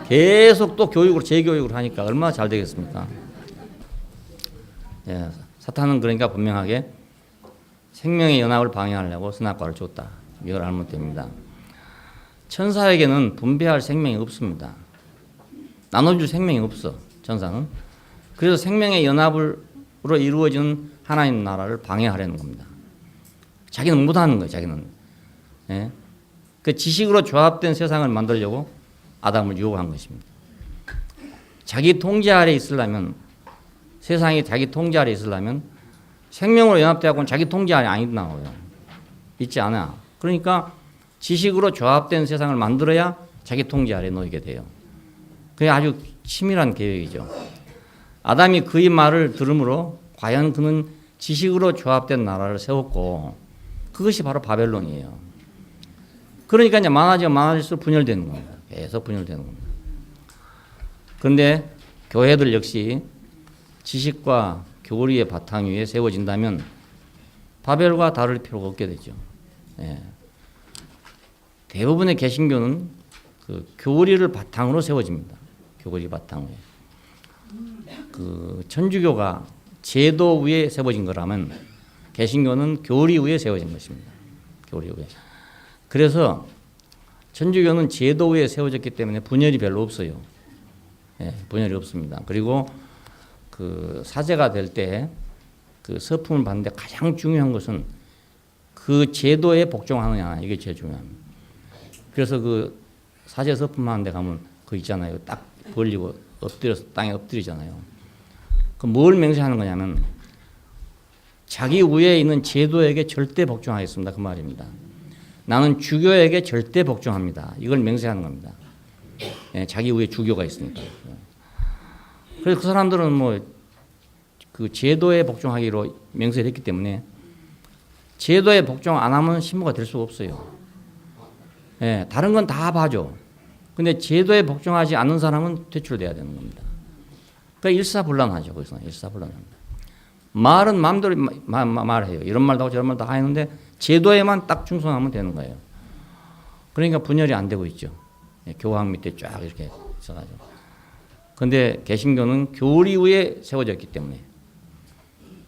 계속 또 교육을 재교육을 하니까 얼마나 잘 되겠습니까? 예, 사탄은 그러니까 분명하게 생명의 연합을 방해하려고 선악과를 줬다. 이걸 알면 됩니다. 천사에게는 분배할 생명이 없습니다. 나눠줄 생명이 없어. 천사는. 그래서 생명의 연합으로 이루어지는 하나님 나라를 방해하려는 겁니다. 자기는 못하는 거예요. 자기는. 예? 그 지식으로 조합된 세상을 만들려고 아담을 유혹한 것입니다. 자기 통제 아래 있으려면, 세상이 자기 통제 아래 있으려면 생명으로 연합되어서는 자기 통제 아래 안 있나요? 있지 않아. 그러니까 지식으로 조합된 세상을 만들어야 자기 통제 아래 놓이게 돼요. 그게 아주 치밀한 계획이죠. 아담이 그의 말을 들으므로 과연 그는 지식으로 조합된 나라를 세웠고, 그것이 바로 바벨론이에요. 그러니까 이제 많아질수록 분열되는 겁니다. 계속 분열되는 겁니다. 그런데 교회들 역시 지식과 교리의 바탕 위에 세워진다면 바벨과 다를 필요가 없게 되죠. 예. 대부분의 개신교는 그 교리를 바탕으로 세워집니다. 교리 바탕 위에. 그 천주교가 제도 위에 세워진 거라면 개신교는 교리 위에 세워진 것입니다. 교리 위에. 그래서 천주교는 제도 위에 세워졌기 때문에 분열이 별로 없어요. 예, 분열이 없습니다. 그리고 그 사제가 될 때 그 서품을 받는데 가장 중요한 것은 그 제도에 복종하느냐, 이게 제일 중요합니다. 그래서 그 사제 서품 하는 데 가면 그 있잖아요. 딱 벌리고 엎드려서 땅에 엎드리잖아요. 그 뭘 맹세하는 거냐면 자기 위에 있는 제도에게 절대 복종하겠습니다. 그 말입니다. 나는 주교에게 절대 복종합니다. 이걸 맹세하는 겁니다. 예, 자기 위에 주교가 있으니까. 그래서 그 사람들은 뭐 그 제도에 복종하기로 맹세를 했기 때문에 제도에 복종 안 하면 신부가 될 수가 없어요. 예, 다른 건 다 봐줘. 근데 제도에 복종하지 않는 사람은 퇴출돼야 되는 겁니다. 그러니까 일사불란하죠. 거기서 일사불란합니다. 말은 마음대로 말해요. 이런 말도 하고 저런 말도 다 하는데 제도에만 딱 충성하면 되는 거예요. 그러니까 분열이 안 되고 있죠. 예, 교황 밑에 쫙 이렇게 있어가지고. 그런데 개신교는 교리 위에 세워졌기 때문에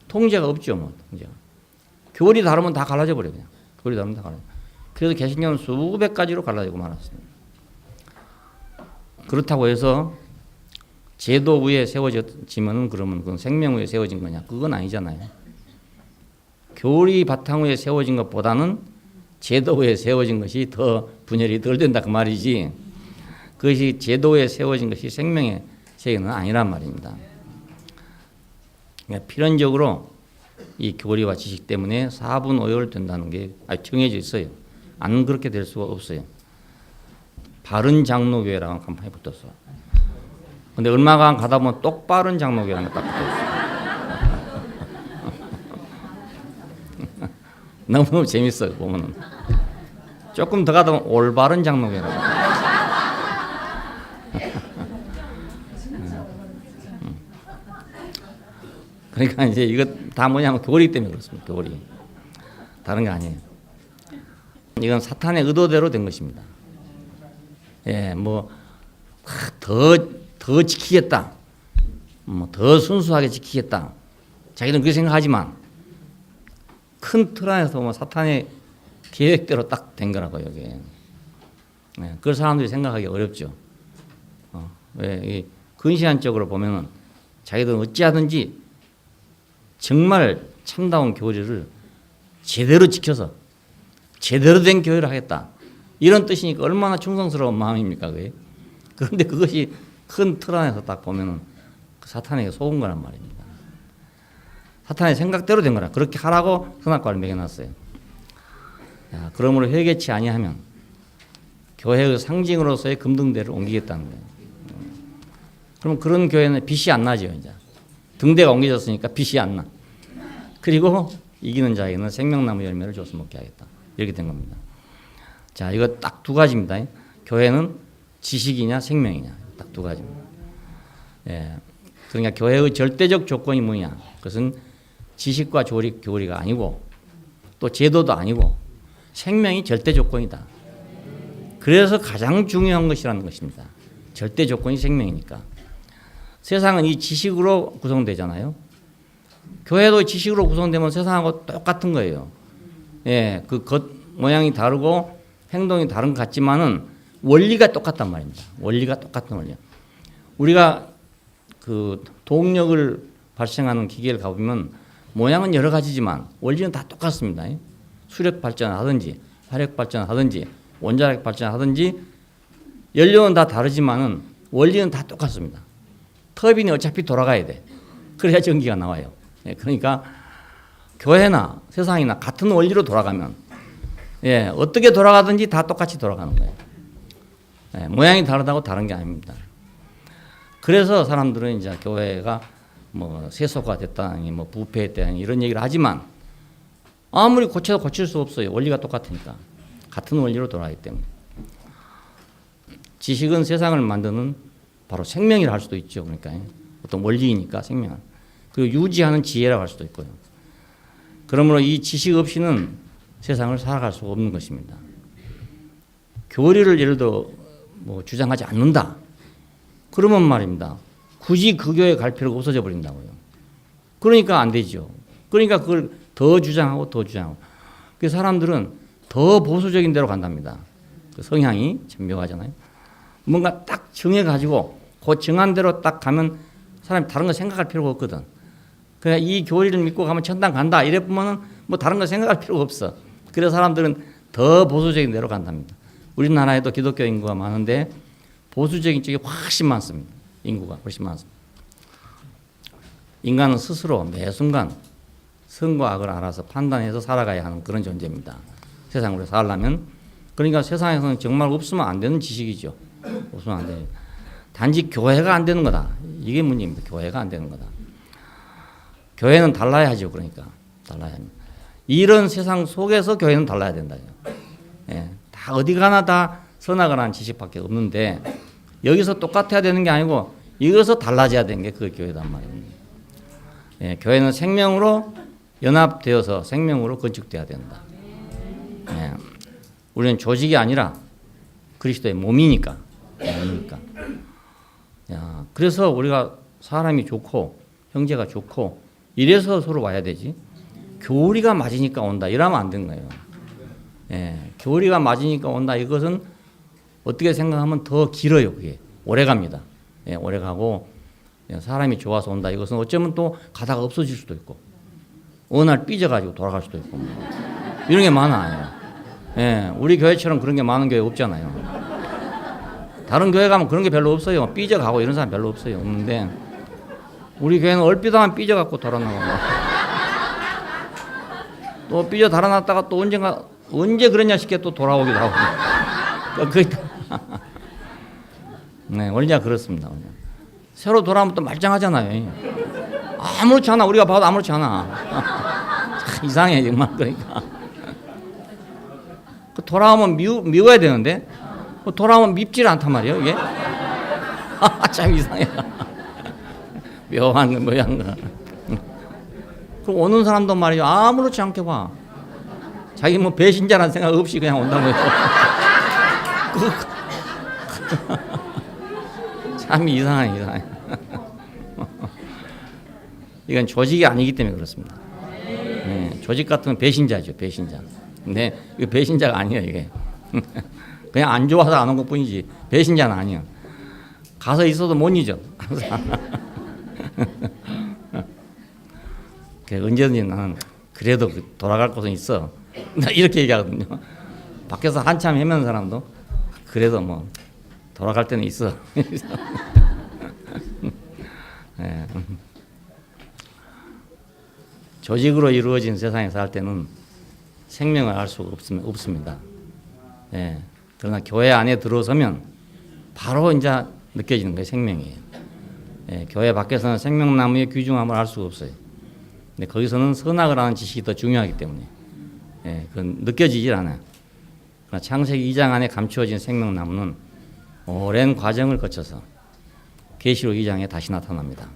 통제가 없죠. 뭐 통제가. 교리 다르면 다 갈라져 버려요. 그냥. 교리 다르면 다 갈라져. 그래서 개신교는 수백 가지로 갈라지고 말았습니다. 그렇다고 해서 제도 위에 세워지면 그러면 그건 생명 위에 세워진 거냐? 그건 아니잖아요. 교리 바탕 위에 세워진 것보다는 제도 위에 세워진 것이 더 분열이 덜 된다 그 말이지. 그것이 제도 위에 세워진 것이 생명의 세계는 아니란 말입니다. 그러니까 필연적으로 이 교리와 지식 때문에 4분 5열 된다는 게 정해져 있어요. 안 그렇게 될 수가 없어요. 바른 장로교회라는 간판이 붙었어. 근데 얼마간 가다 보면 똑바른 장로교회라는 게 딱 붙었어. 너무 재밌어 보면은. 조금 더 가다 보면 올바른 장로교회라고. 그러니까 이제 이거 다 뭐냐면 교리 때문에 그렇습니다. 교리. 다른 게 아니에요. 이건 사탄의 의도대로 된 것입니다. 예, 뭐 더 지키겠다. 뭐 더 순수하게 지키겠다. 자기는 그렇게 생각하지만 큰 틀 안에서 뭐 사탄의 계획대로 딱 된 거라고 여기. 예, 그걸 사람들이 생각하기 어렵죠. 왜 근시안적으로 보면은 자기들은 어찌하든지 정말 참다운 교리를 제대로 지켜서 제대로 된 교회를 하겠다. 이런 뜻이니까 얼마나 충성스러운 마음입니까, 그게? 그런데 그것이 큰 틀 안에서 딱 보면은 그 사탄에게 속은 거란 말입니다. 사탄의 생각대로 된 거라. 그렇게 하라고 선악과를 먹여놨어요. 야, 그러므로 회개치 아니하면 교회의 상징으로서의 금등대를 옮기겠다는 거예요. 그럼 그런 교회는 빛이 안 나죠, 이제. 등대가 옮겨졌으니까 빛이 안 나. 그리고 이기는 자에게는 생명나무 열매를 줘서 먹게 하겠다. 이렇게 된 겁니다. 자, 이거 딱 두 가지입니다. 교회는 지식이냐 생명이냐. 딱 두 가지입니다. 예. 그러니까 교회의 절대적 조건이 뭐냐. 그것은 지식과 교리가 아니고 또 제도도 아니고 생명이 절대 조건이다. 그래서 가장 중요한 것이라는 것입니다. 절대 조건이 생명이니까. 세상은 이 지식으로 구성되잖아요. 교회도 지식으로 구성되면 세상하고 똑같은 거예요. 예, 그 겉 모양이 다르고 행동이 다른 것 같지만은 원리가 똑같단 말입니다. 원리가 똑같은 원리야. 우리가 그 동력을 발생하는 기계를 가보면 모양은 여러 가지지만 원리는 다 똑같습니다. 수력 발전하든지 화력 발전하든지 원자력 발전하든지 연료는 다 다르지만은 원리는 다 똑같습니다. 터빈이 어차피 돌아가야 돼. 그래야 전기가 나와요. 그러니까 교회나 세상이나 같은 원리로 돌아가면 어떻게 돌아가든지 다 똑같이 돌아가는 거예요. 모양이 다르다고 다른 게 아닙니다. 그래서 사람들은 이제 교회가 뭐 세속화 됐다니 뭐 부패했다니 이런 얘기를 하지만 아무리 고쳐도 고칠 수 없어요. 원리가 똑같으니까. 같은 원리로 돌아가기 때문에. 지식은 세상을 만드는 바로 생명이라 할 수도 있죠. 그러니까 어떤 원리이니까 생명. 그리고 유지하는 지혜라고 할 수도 있고요. 그러므로 이 지식 없이는 세상을 살아갈 수가 없는 것입니다. 교리를 예를 들어 뭐 주장하지 않는다. 그러면 말입니다. 굳이 그 교회에 갈 필요가 없어져 버린다고요. 그러니까 안 되죠. 그러니까 그걸 더 주장하고 더 주장하고. 그 사람들은 더 보수적인 데로 간답니다. 그 성향이 참 묘하잖아요. 뭔가 딱 정해가지고 그 정한 대로 딱 가면 사람이 다른 거 생각할 필요가 없거든. 그냥 이 교리를 믿고 가면 천당 간다. 이래 보면은 뭐 다른 거 생각할 필요가 없어. 그래서 사람들은 더 보수적인 데로 간답니다. 우리나라에도 기독교 인구가 많은데 보수적인 쪽이 훨씬 많습니다. 인구가 훨씬 많습니다. 인간은 스스로 매 순간 선과 악을 알아서 판단해서 살아가야 하는 그런 존재입니다. 세상으로 살려면. 그러니까 세상에서는 정말 없으면 안 되는 지식이죠. 없으면 안 돼요. 단지 교회가 안 되는 거다. 이게 문제입니다. 교회가 안 되는 거다. 교회는 달라야 하죠. 그러니까 달라야 합니다. 이런 세상 속에서 교회는 달라야 된다요. 다 어디 가나 다 선악을 하는 지식밖에 없는데 여기서 똑같아야 되는 게 아니고 이것서 달라져야 되는 게 그 교회단 말입니다. 교회는 생명으로 연합되어서 생명으로 건축돼야 된다. 우리는 조직이 아니라 그리스도의 몸이니까. 그래서 우리가 사람이 좋고 형제가 좋고 이래서 서로 와야 되지. 교리가 맞으니까 온다. 이러면 안 되는 거예요. 교리가 맞으니까 온다. 이것은 어떻게 생각하면 더 길어요. 그게 오래 갑니다. 오래 가고 사람이 좋아서 온다. 이것은 어쩌면 또 가다가 없어질 수도 있고 어느 날 삐져가지고 돌아갈 수도 있고 이런 게 많아요. 우리 교회처럼 그런 게 많은 교회 없잖아요. 다른 교회 가면 그런 게 별로 없어요. 삐져가고 이런 사람 별로 없어요. 없는데 우리 교회는 얼핏하면 삐져갖고 돌아나가고 또 삐져 달아났다가 또 언젠가 언제 그랬냐 싶게 또 돌아오기도 하고 원리가 그렇습니다. 새로 돌아오면 또 말짱하잖아요. 아무렇지 않아. 우리가 봐도 아무렇지 않아. 참 이상해 정말. 그러니까 돌아오면 미워야 되는데 돌아오면 밉질 않단 말이에요. 이게 참 이상해. 묘한 거. 그럼 오는 사람도 말이죠. 아무렇지 않게 봐. 자기 뭐 배신자라는 생각 없이 그냥 온다고요. 참 이상해. 이건 조직이 아니기 때문에 그렇습니다. 조직 같은 배신자죠. 배신자. 근데 이거 배신자가 아니에요. 이게 그냥 안 좋아서 안 온 것뿐이지 배신자는 아니에요. 가서 있어도 못 잊어. 언제든지 나는 그래도 돌아갈 곳은 있어. 이렇게 얘기하거든요. 밖에서 한참 헤매는 사람도 그래도 뭐 돌아갈 때는 있어. 조직으로 이루어진 세상에 살 때는 생명을 알 수가 없습니다. 그러나 교회 안에 들어서면 바로 이제 느껴지는 거예요. 생명이에요. 교회 밖에서는 생명나무의 귀중함을 알 수가 없어요. 근데 거기서는 선악을 하는 지식이 더 중요하기 때문에 그건 느껴지질 않아요. 그러나 창세기 2장 안에 감추어진 생명나무는 오랜 과정을 거쳐서 계시록 2장에 다시 나타납니다.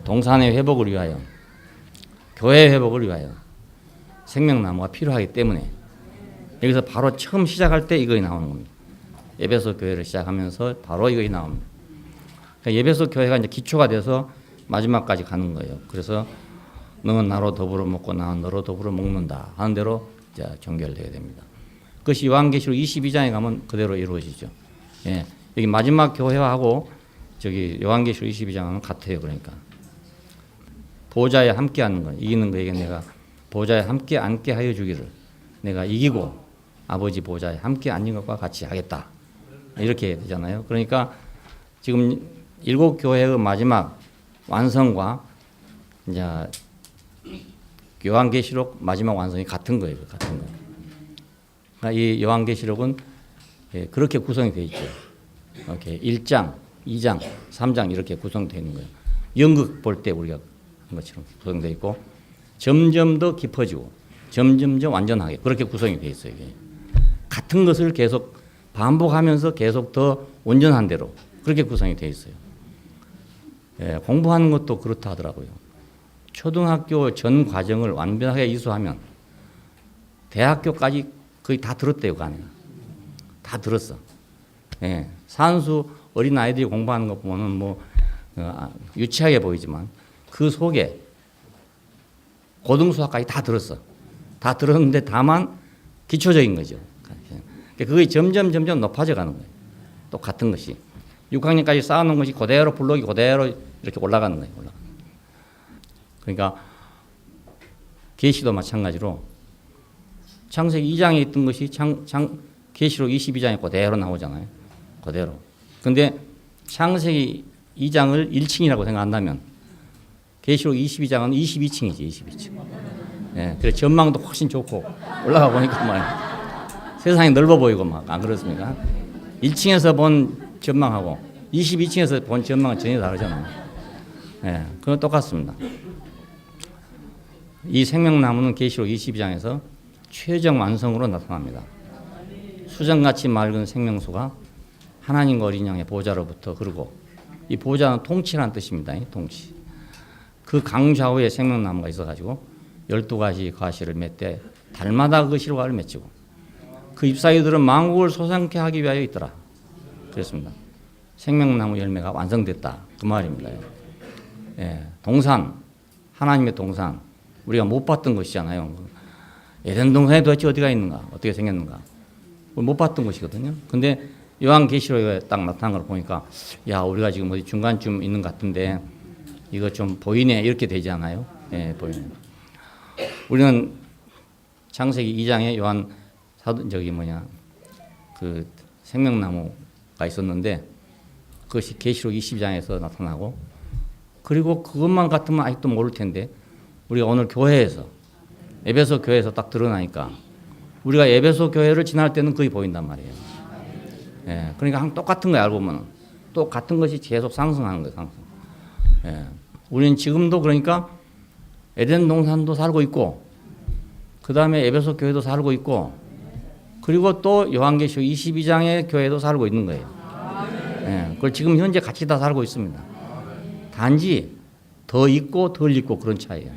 동산의 회복을 위하여, 교회의 회복을 위하여 생명나무가 필요하기 때문에 여기서 바로 처음 시작할 때 이것이 나오는 겁니다. 에베소 교회를 시작하면서 바로 이것이 나옵니다. 그러니까 에베소 교회가 이제 기초가 돼서 마지막까지 가는 거예요. 그래서 너는 나로 더불어 먹고 나는 너로 더불어 먹는다 하는 대로 이제 종결되게 됩니다. 그것이 요한계시록 22장에 가면 그대로 이루어지죠. 예. 여기 마지막 교회하고 저기 요한계시록 22장은 같아요. 그러니까 보좌에 함께 하는 거, 이기는 거에게 내가 보좌에 함께 앉게 하여 주기를, 내가 이기고 아버지 보좌에 함께 앉는 것과 같이 하겠다. 이렇게 되잖아요. 그러니까 지금 7교회의 마지막 완성과 이제 요한계시록 마지막 완성이 같은 거예요. 같은 거. 그러니까 이 요한계시록은 그렇게 구성이 되어 있죠. 이렇게 1장, 2장, 3장 이렇게 구성되어 있는 거예요. 연극 볼 때 우리가 한 것처럼 구성되어 있고 점점 더 깊어지고 점점 더 완전하게 그렇게 구성이 되어 있어요. 이게. 같은 것을 계속 반복하면서 계속 더 온전한 대로 그렇게 구성이 되어 있어요. 예, 공부하는 것도 그렇다 하더라고요. 초등학교 전 과정을 완벽하게 이수하면 대학교까지 거의 다 들었대요. 그 안에. 다 들었어. 예, 산수 어린아이들이 공부하는 거 보면 뭐 유치하게 보이지만 그 속에 고등수학까지 다 들었어. 다 들었는데 다만 기초적인 거죠. 그게 점점 높아져 가는 거예요. 또 같은 것이 6학년까지 쌓아놓은 것이 그대로 블록이 그대로 이렇게 올라가는 거예요. 그러니까 계시도 마찬가지로 창세기 2장에 있던 것이 계시록 22장에 그대로 나오잖아요. 그대로. 근데 창세기 2장을 1층이라고 생각한다면 계시록 22장은 22층이지. 22층. 예, 그래 전망도 훨씬 좋고 올라가 보니까 막 세상이 넓어 보이고 막 안 그렇습니까? 1층에서 본 전망하고 22층에서 본 전망은 전혀 다르잖아요. 예, 그건 똑같습니다. 이 생명나무는 계시록 22장에서 최종 완성으로 나타납니다. 수정같이 맑은 생명수가 하나님과 어린 양의 보좌로부터 흐르고, 이 보좌는 통치라는 뜻입니다. 통치. 그 강좌우에 생명나무가 있어가지고 12가지 과실을 맺되 달마다 그 실과를 맺히고 그 잎사귀들은 만국을 소생케 하기 위하여 있더라. 그렇습니다. 생명나무 열매가 완성됐다. 그 말입니다. 예, 동산, 하나님의 동산, 우리가 못 봤던 것이잖아요. 에덴 동산에 도대체 어디가 있는가, 어떻게 생겼는가, 못 봤던 것이거든요. 근데 요한계시록에 딱 나타난 걸 보니까, 야, 우리가 지금 어디 중간쯤 있는 것 같은데 이거 좀 보이네, 이렇게 되지 않아요? 예, 보이네. 우리는 창세기 2장에 요한 그 생명나무가 있었는데 그것이 계시록 22장에서 나타나고, 그리고 그것만 같으면 아직도 모를 텐데 우리가 오늘 교회에서 에베소 교회에서 딱 드러나니까 우리가 에베소 교회를 지날 때는 거의 보인단 말이에요. 예, 그러니까 똑같은 거야. 알고 보면 똑같은 것이 계속 상승하는 거예요. 상승. 예, 우리는 지금도 그러니까 에덴 동산도 살고 있고, 그 다음에 에베소 교회도 살고 있고, 그리고 또 요한계시록 22장의 교회도 살고 있는 거예요. 예, 그걸 지금 현재 같이 다 살고 있습니다. 단지 더 있고 덜 있고 그런 차이예요.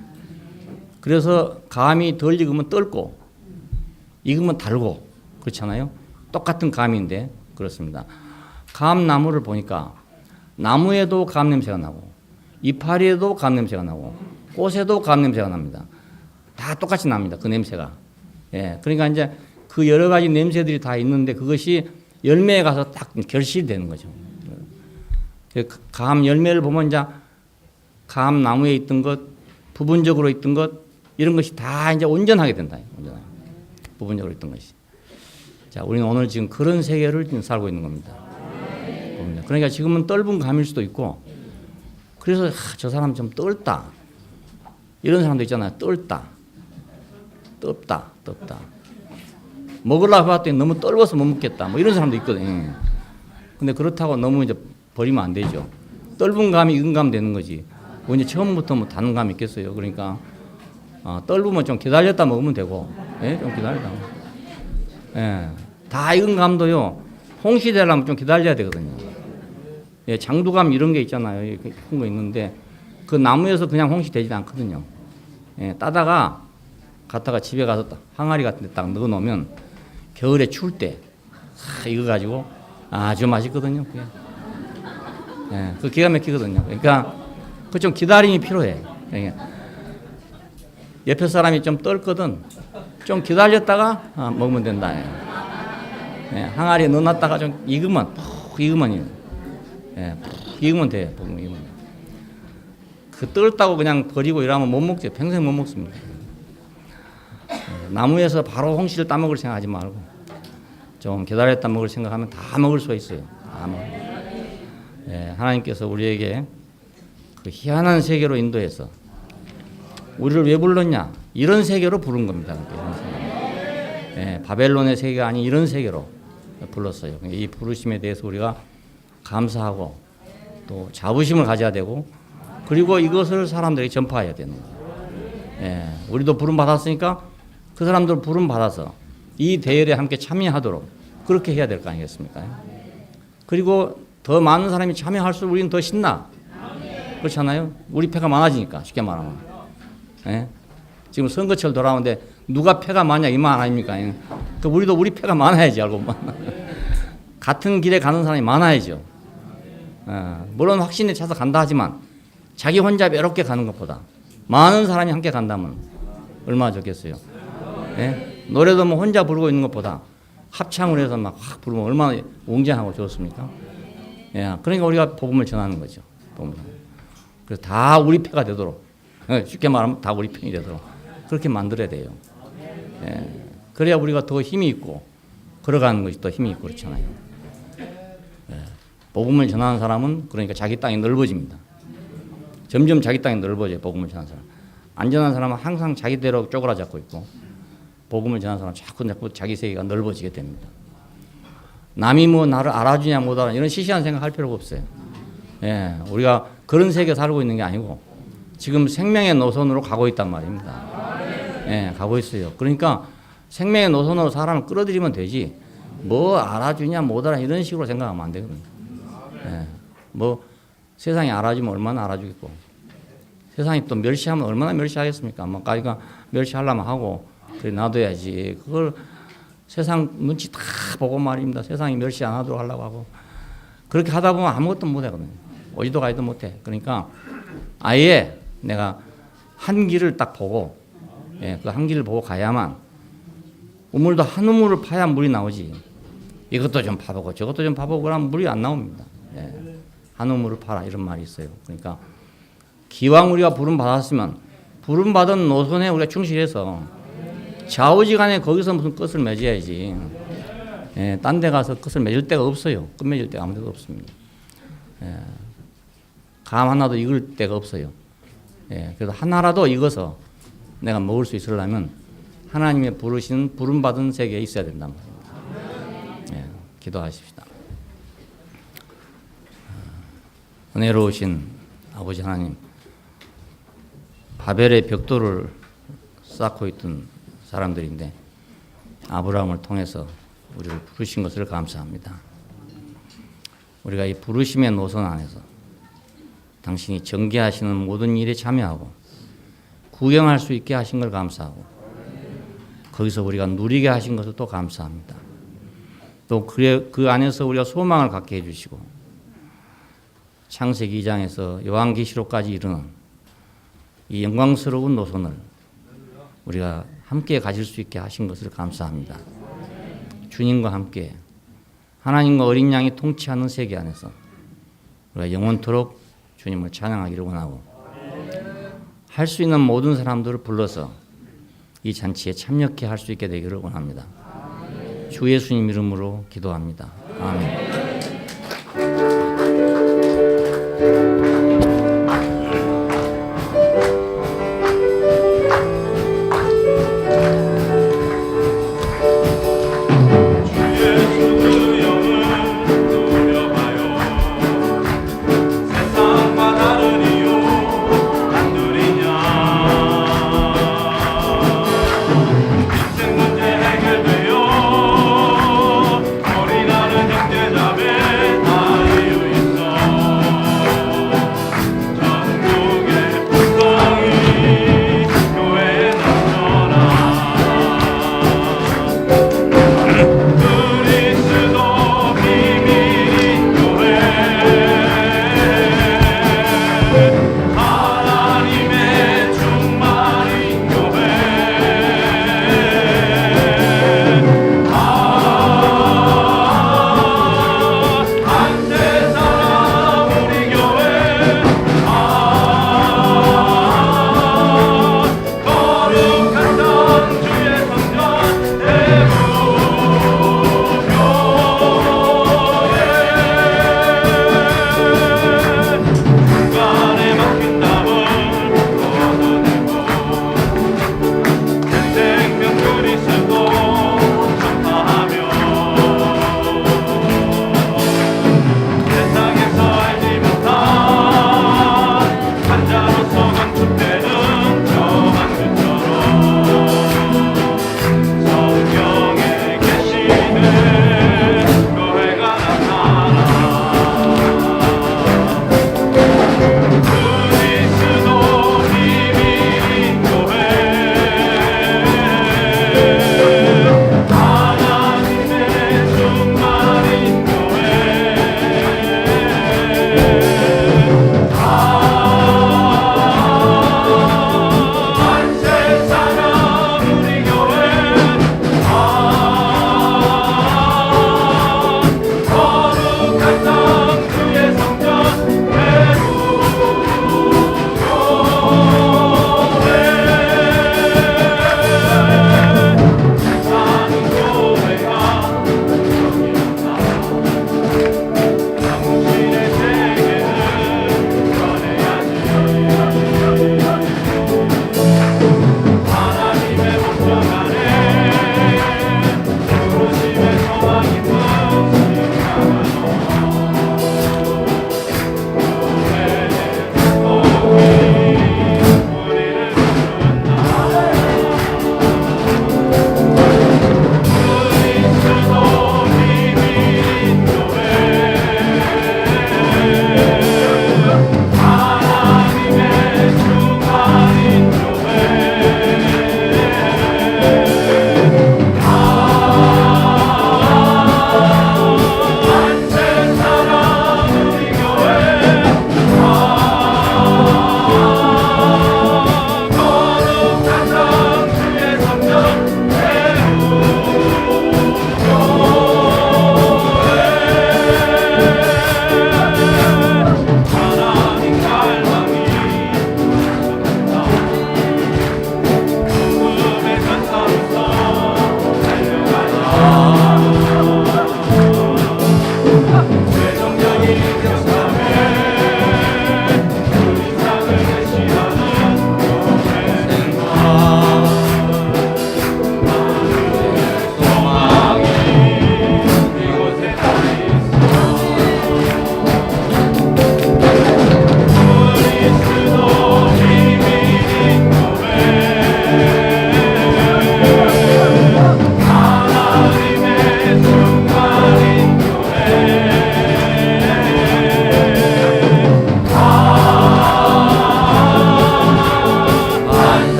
그래서 감이 덜 익으면 떫고 익으면 달고 그렇잖아요. 똑같은 감인데 그렇습니다. 감나무를 보니까 나무에도 감 냄새가 나고 이파리에도 감 냄새가 나고 꽃에도 감 냄새가 납니다. 다 똑같이 납니다. 그 냄새가. 예, 그러니까 이제 그 여러 가지 냄새들이 다 있는데 그것이 열매에 가서 딱 결실되는 거죠. 감 열매를 보면 이제 감 나무에 있던 것, 부분적으로 있던 것, 이런 것이 다 이제 온전하게 된다. 온전하게. 부분적으로 있던 것이. 자, 우리는 오늘 지금 그런 세계를 지금 살고 있는 겁니다. 그러니까 지금은 떫은 감일 수도 있고, 그래서 저 사람 좀 떫다, 이런 사람도 있잖아요. 떫다, 떴다. 먹으려고 봤더니 너무 떫어서 못 먹겠다, 뭐 이런 사람도 있거든요. 근데 그렇다고 너무 이제 버리면 안 되죠. 떫은 감이 익은 감 되는 거지. 뭐 이제 처음부터 뭐 다른 감이 있겠어요. 그러니까 떫으면 좀 기다렸다 먹으면 되고, 예? 좀 기다렸다. 예, 다 익은 감도요, 홍시 되려면 좀 기다려야 되거든요. 예, 장두감 이런 게 있잖아요. 이렇게 큰 거 있는데 그 나무에서 그냥 홍시 되지 않거든요. 예, 따다가 갖다가 집에 가서 항아리 같은 데 딱 넣어 놓으면 겨울에 추울 때 이거 가지고 아주 맛있거든요. 그게. 예, 그 기가 막히거든요. 그러니까 그 좀 기다림이 필요해. 그러니까 옆에 사람이 좀 떨거든. 좀 기다렸다가 먹으면 된다. 항아리에 넣어놨다가 좀 익으면 푹 익으면 익으면 돼. 푹 익으면. 그 떨다고 그냥 버리고 이러면 못 먹죠. 평생 못 먹습니다. 나무에서 바로 홍시를 따먹을 생각하지 말고 좀 기다렸다 먹을 생각하면 다 먹을 수가 있어요. 다 먹을. 하나님께서 우리에게 그 희한한 세계로 인도해서 우리를 왜 불렀냐? 이런 세계로 부른 겁니다. 이런 세계. 바벨론의 세계가 아닌 이런 세계로 불렀어요. 이 부르심에 대해서 우리가 감사하고 또 자부심을 가져야 되고 그리고 이것을 사람들에게 전파해야 되는 거예요. 우리도 부름 받았으니까 그 사람들 부름 받아서 이 대열에 함께 참여하도록 그렇게 해야 될 거 아니겠습니까? 그리고 더 많은 사람이 참여할수록 우리는 더 신나. 그렇잖아요? 우리 패가 많아지니까 쉽게 말하면. 지금 선거철 돌아오는데 누가 패가 많냐 이 말 아닙니까? 그 우리도 우리 패가 많아야지 알고 보면. 같은 길에 가는 사람이 많아야죠. 물론 확신에 차서 간다 하지만 자기 혼자 외롭게 가는 것보다 많은 사람이 함께 간다면 얼마나 좋겠어요. 노래도 뭐 혼자 부르고 있는 것보다 합창을 해서 막 확 부르면 얼마나 웅장하고 좋습니까? 그러니까 우리가 복음을 전하는 거죠. 그래서 다 우리 패가 되도록 쉽게 말하면 다 우리 편이 되도록 그렇게 만들어야 돼요. 그래야 우리가 더 힘이 있고 걸어가는 것이 더 힘이 있고 그렇잖아요. 복음을 전하는 사람은 그러니까 자기 땅이 넓어집니다. 점점 자기 땅이 넓어져요. 복음을 전하는 사람. 안 전하는 사람은 항상 자기대로 쪼그라잡고 있고 복음을 전하는 사람은 자꾸 자기 세계가 넓어지게 됩니다. 남이 뭐 나를 알아주냐 못 알아주냐 이런 시시한 생각할 필요가 없어요. 우리가 그런 세계에 살고 있는 게 아니고 지금 생명의 노선으로 가고 있단 말입니다. 가고 있어요. 그러니까 생명의 노선으로 사람을 끌어들이면 되지 뭐 알아주냐 못 알아주냐 이런 식으로 생각하면 안 되거든요. 뭐 세상이 알아주면 얼마나 알아주겠고 세상이 또 멸시하면 얼마나 멸시하겠습니까? 뭐 까지가 멸시하려면 하고 그래 놔둬야지. 그걸 세상 눈치 다 보고 말입니다. 세상이 멸시 안 하도록 하려고 하고 그렇게 하다 보면 아무것도 못 하거든요. 오지도 가지도 못해. 그러니까 아예 내가 한 길을 딱 보고 그 한 길을 보고 가야만 우물도 한 우물을 파야 물이 나오지. 이것도 좀 파보고 저것도 좀 파보고 그러면 물이 안 나옵니다. 한 우물을 파라 이런 말이 있어요. 그러니까 기왕 우리가 부름 받았으면 부름 받은 노선에 우리가 충실해서 좌우지간에 거기서 무슨 끝을 맺어야지. 딴 데 가서 끝을 맺을 데가 없어요. 끝 맺을 데가 아무 데도 없습니다. 감 하나도 익을 데가 없어요. 그래서 하나라도 익어서 내가 먹을 수 있으려면 하나님의 부르신 부름 받은 세계에 있어야 된단 말입니다. 기도하십시다. 은혜로우신 아버지 하나님, 바벨의 벽돌을 쌓고 있던 사람들인데 아브라함을 통해서 우리를 부르신 것을 감사합니다. 우리가 이 부르심의 노선 안에서 당신이 전개하시는 모든 일에 참여하고 구경할 수 있게 하신 걸 감사하고 거기서 우리가 누리게 하신 것을 또 감사합니다. 또 그 안에서 우리가 소망을 갖게 해주시고 창세기 2장에서 요한계시록까지 이르는 이 영광스러운 노선을 우리가 함께 가질 수 있게 하신 것을 감사합니다. 주님과 함께 하나님과 어린 양이 통치하는 세계 안에서 우리가 영원토록 주님을 찬양하기를 원하고 할 수 있는 모든 사람들을 불러서 이 잔치에 참여케 할 수 있게 되기를 원합니다. 주 예수님 이름으로 기도합니다. 아멘.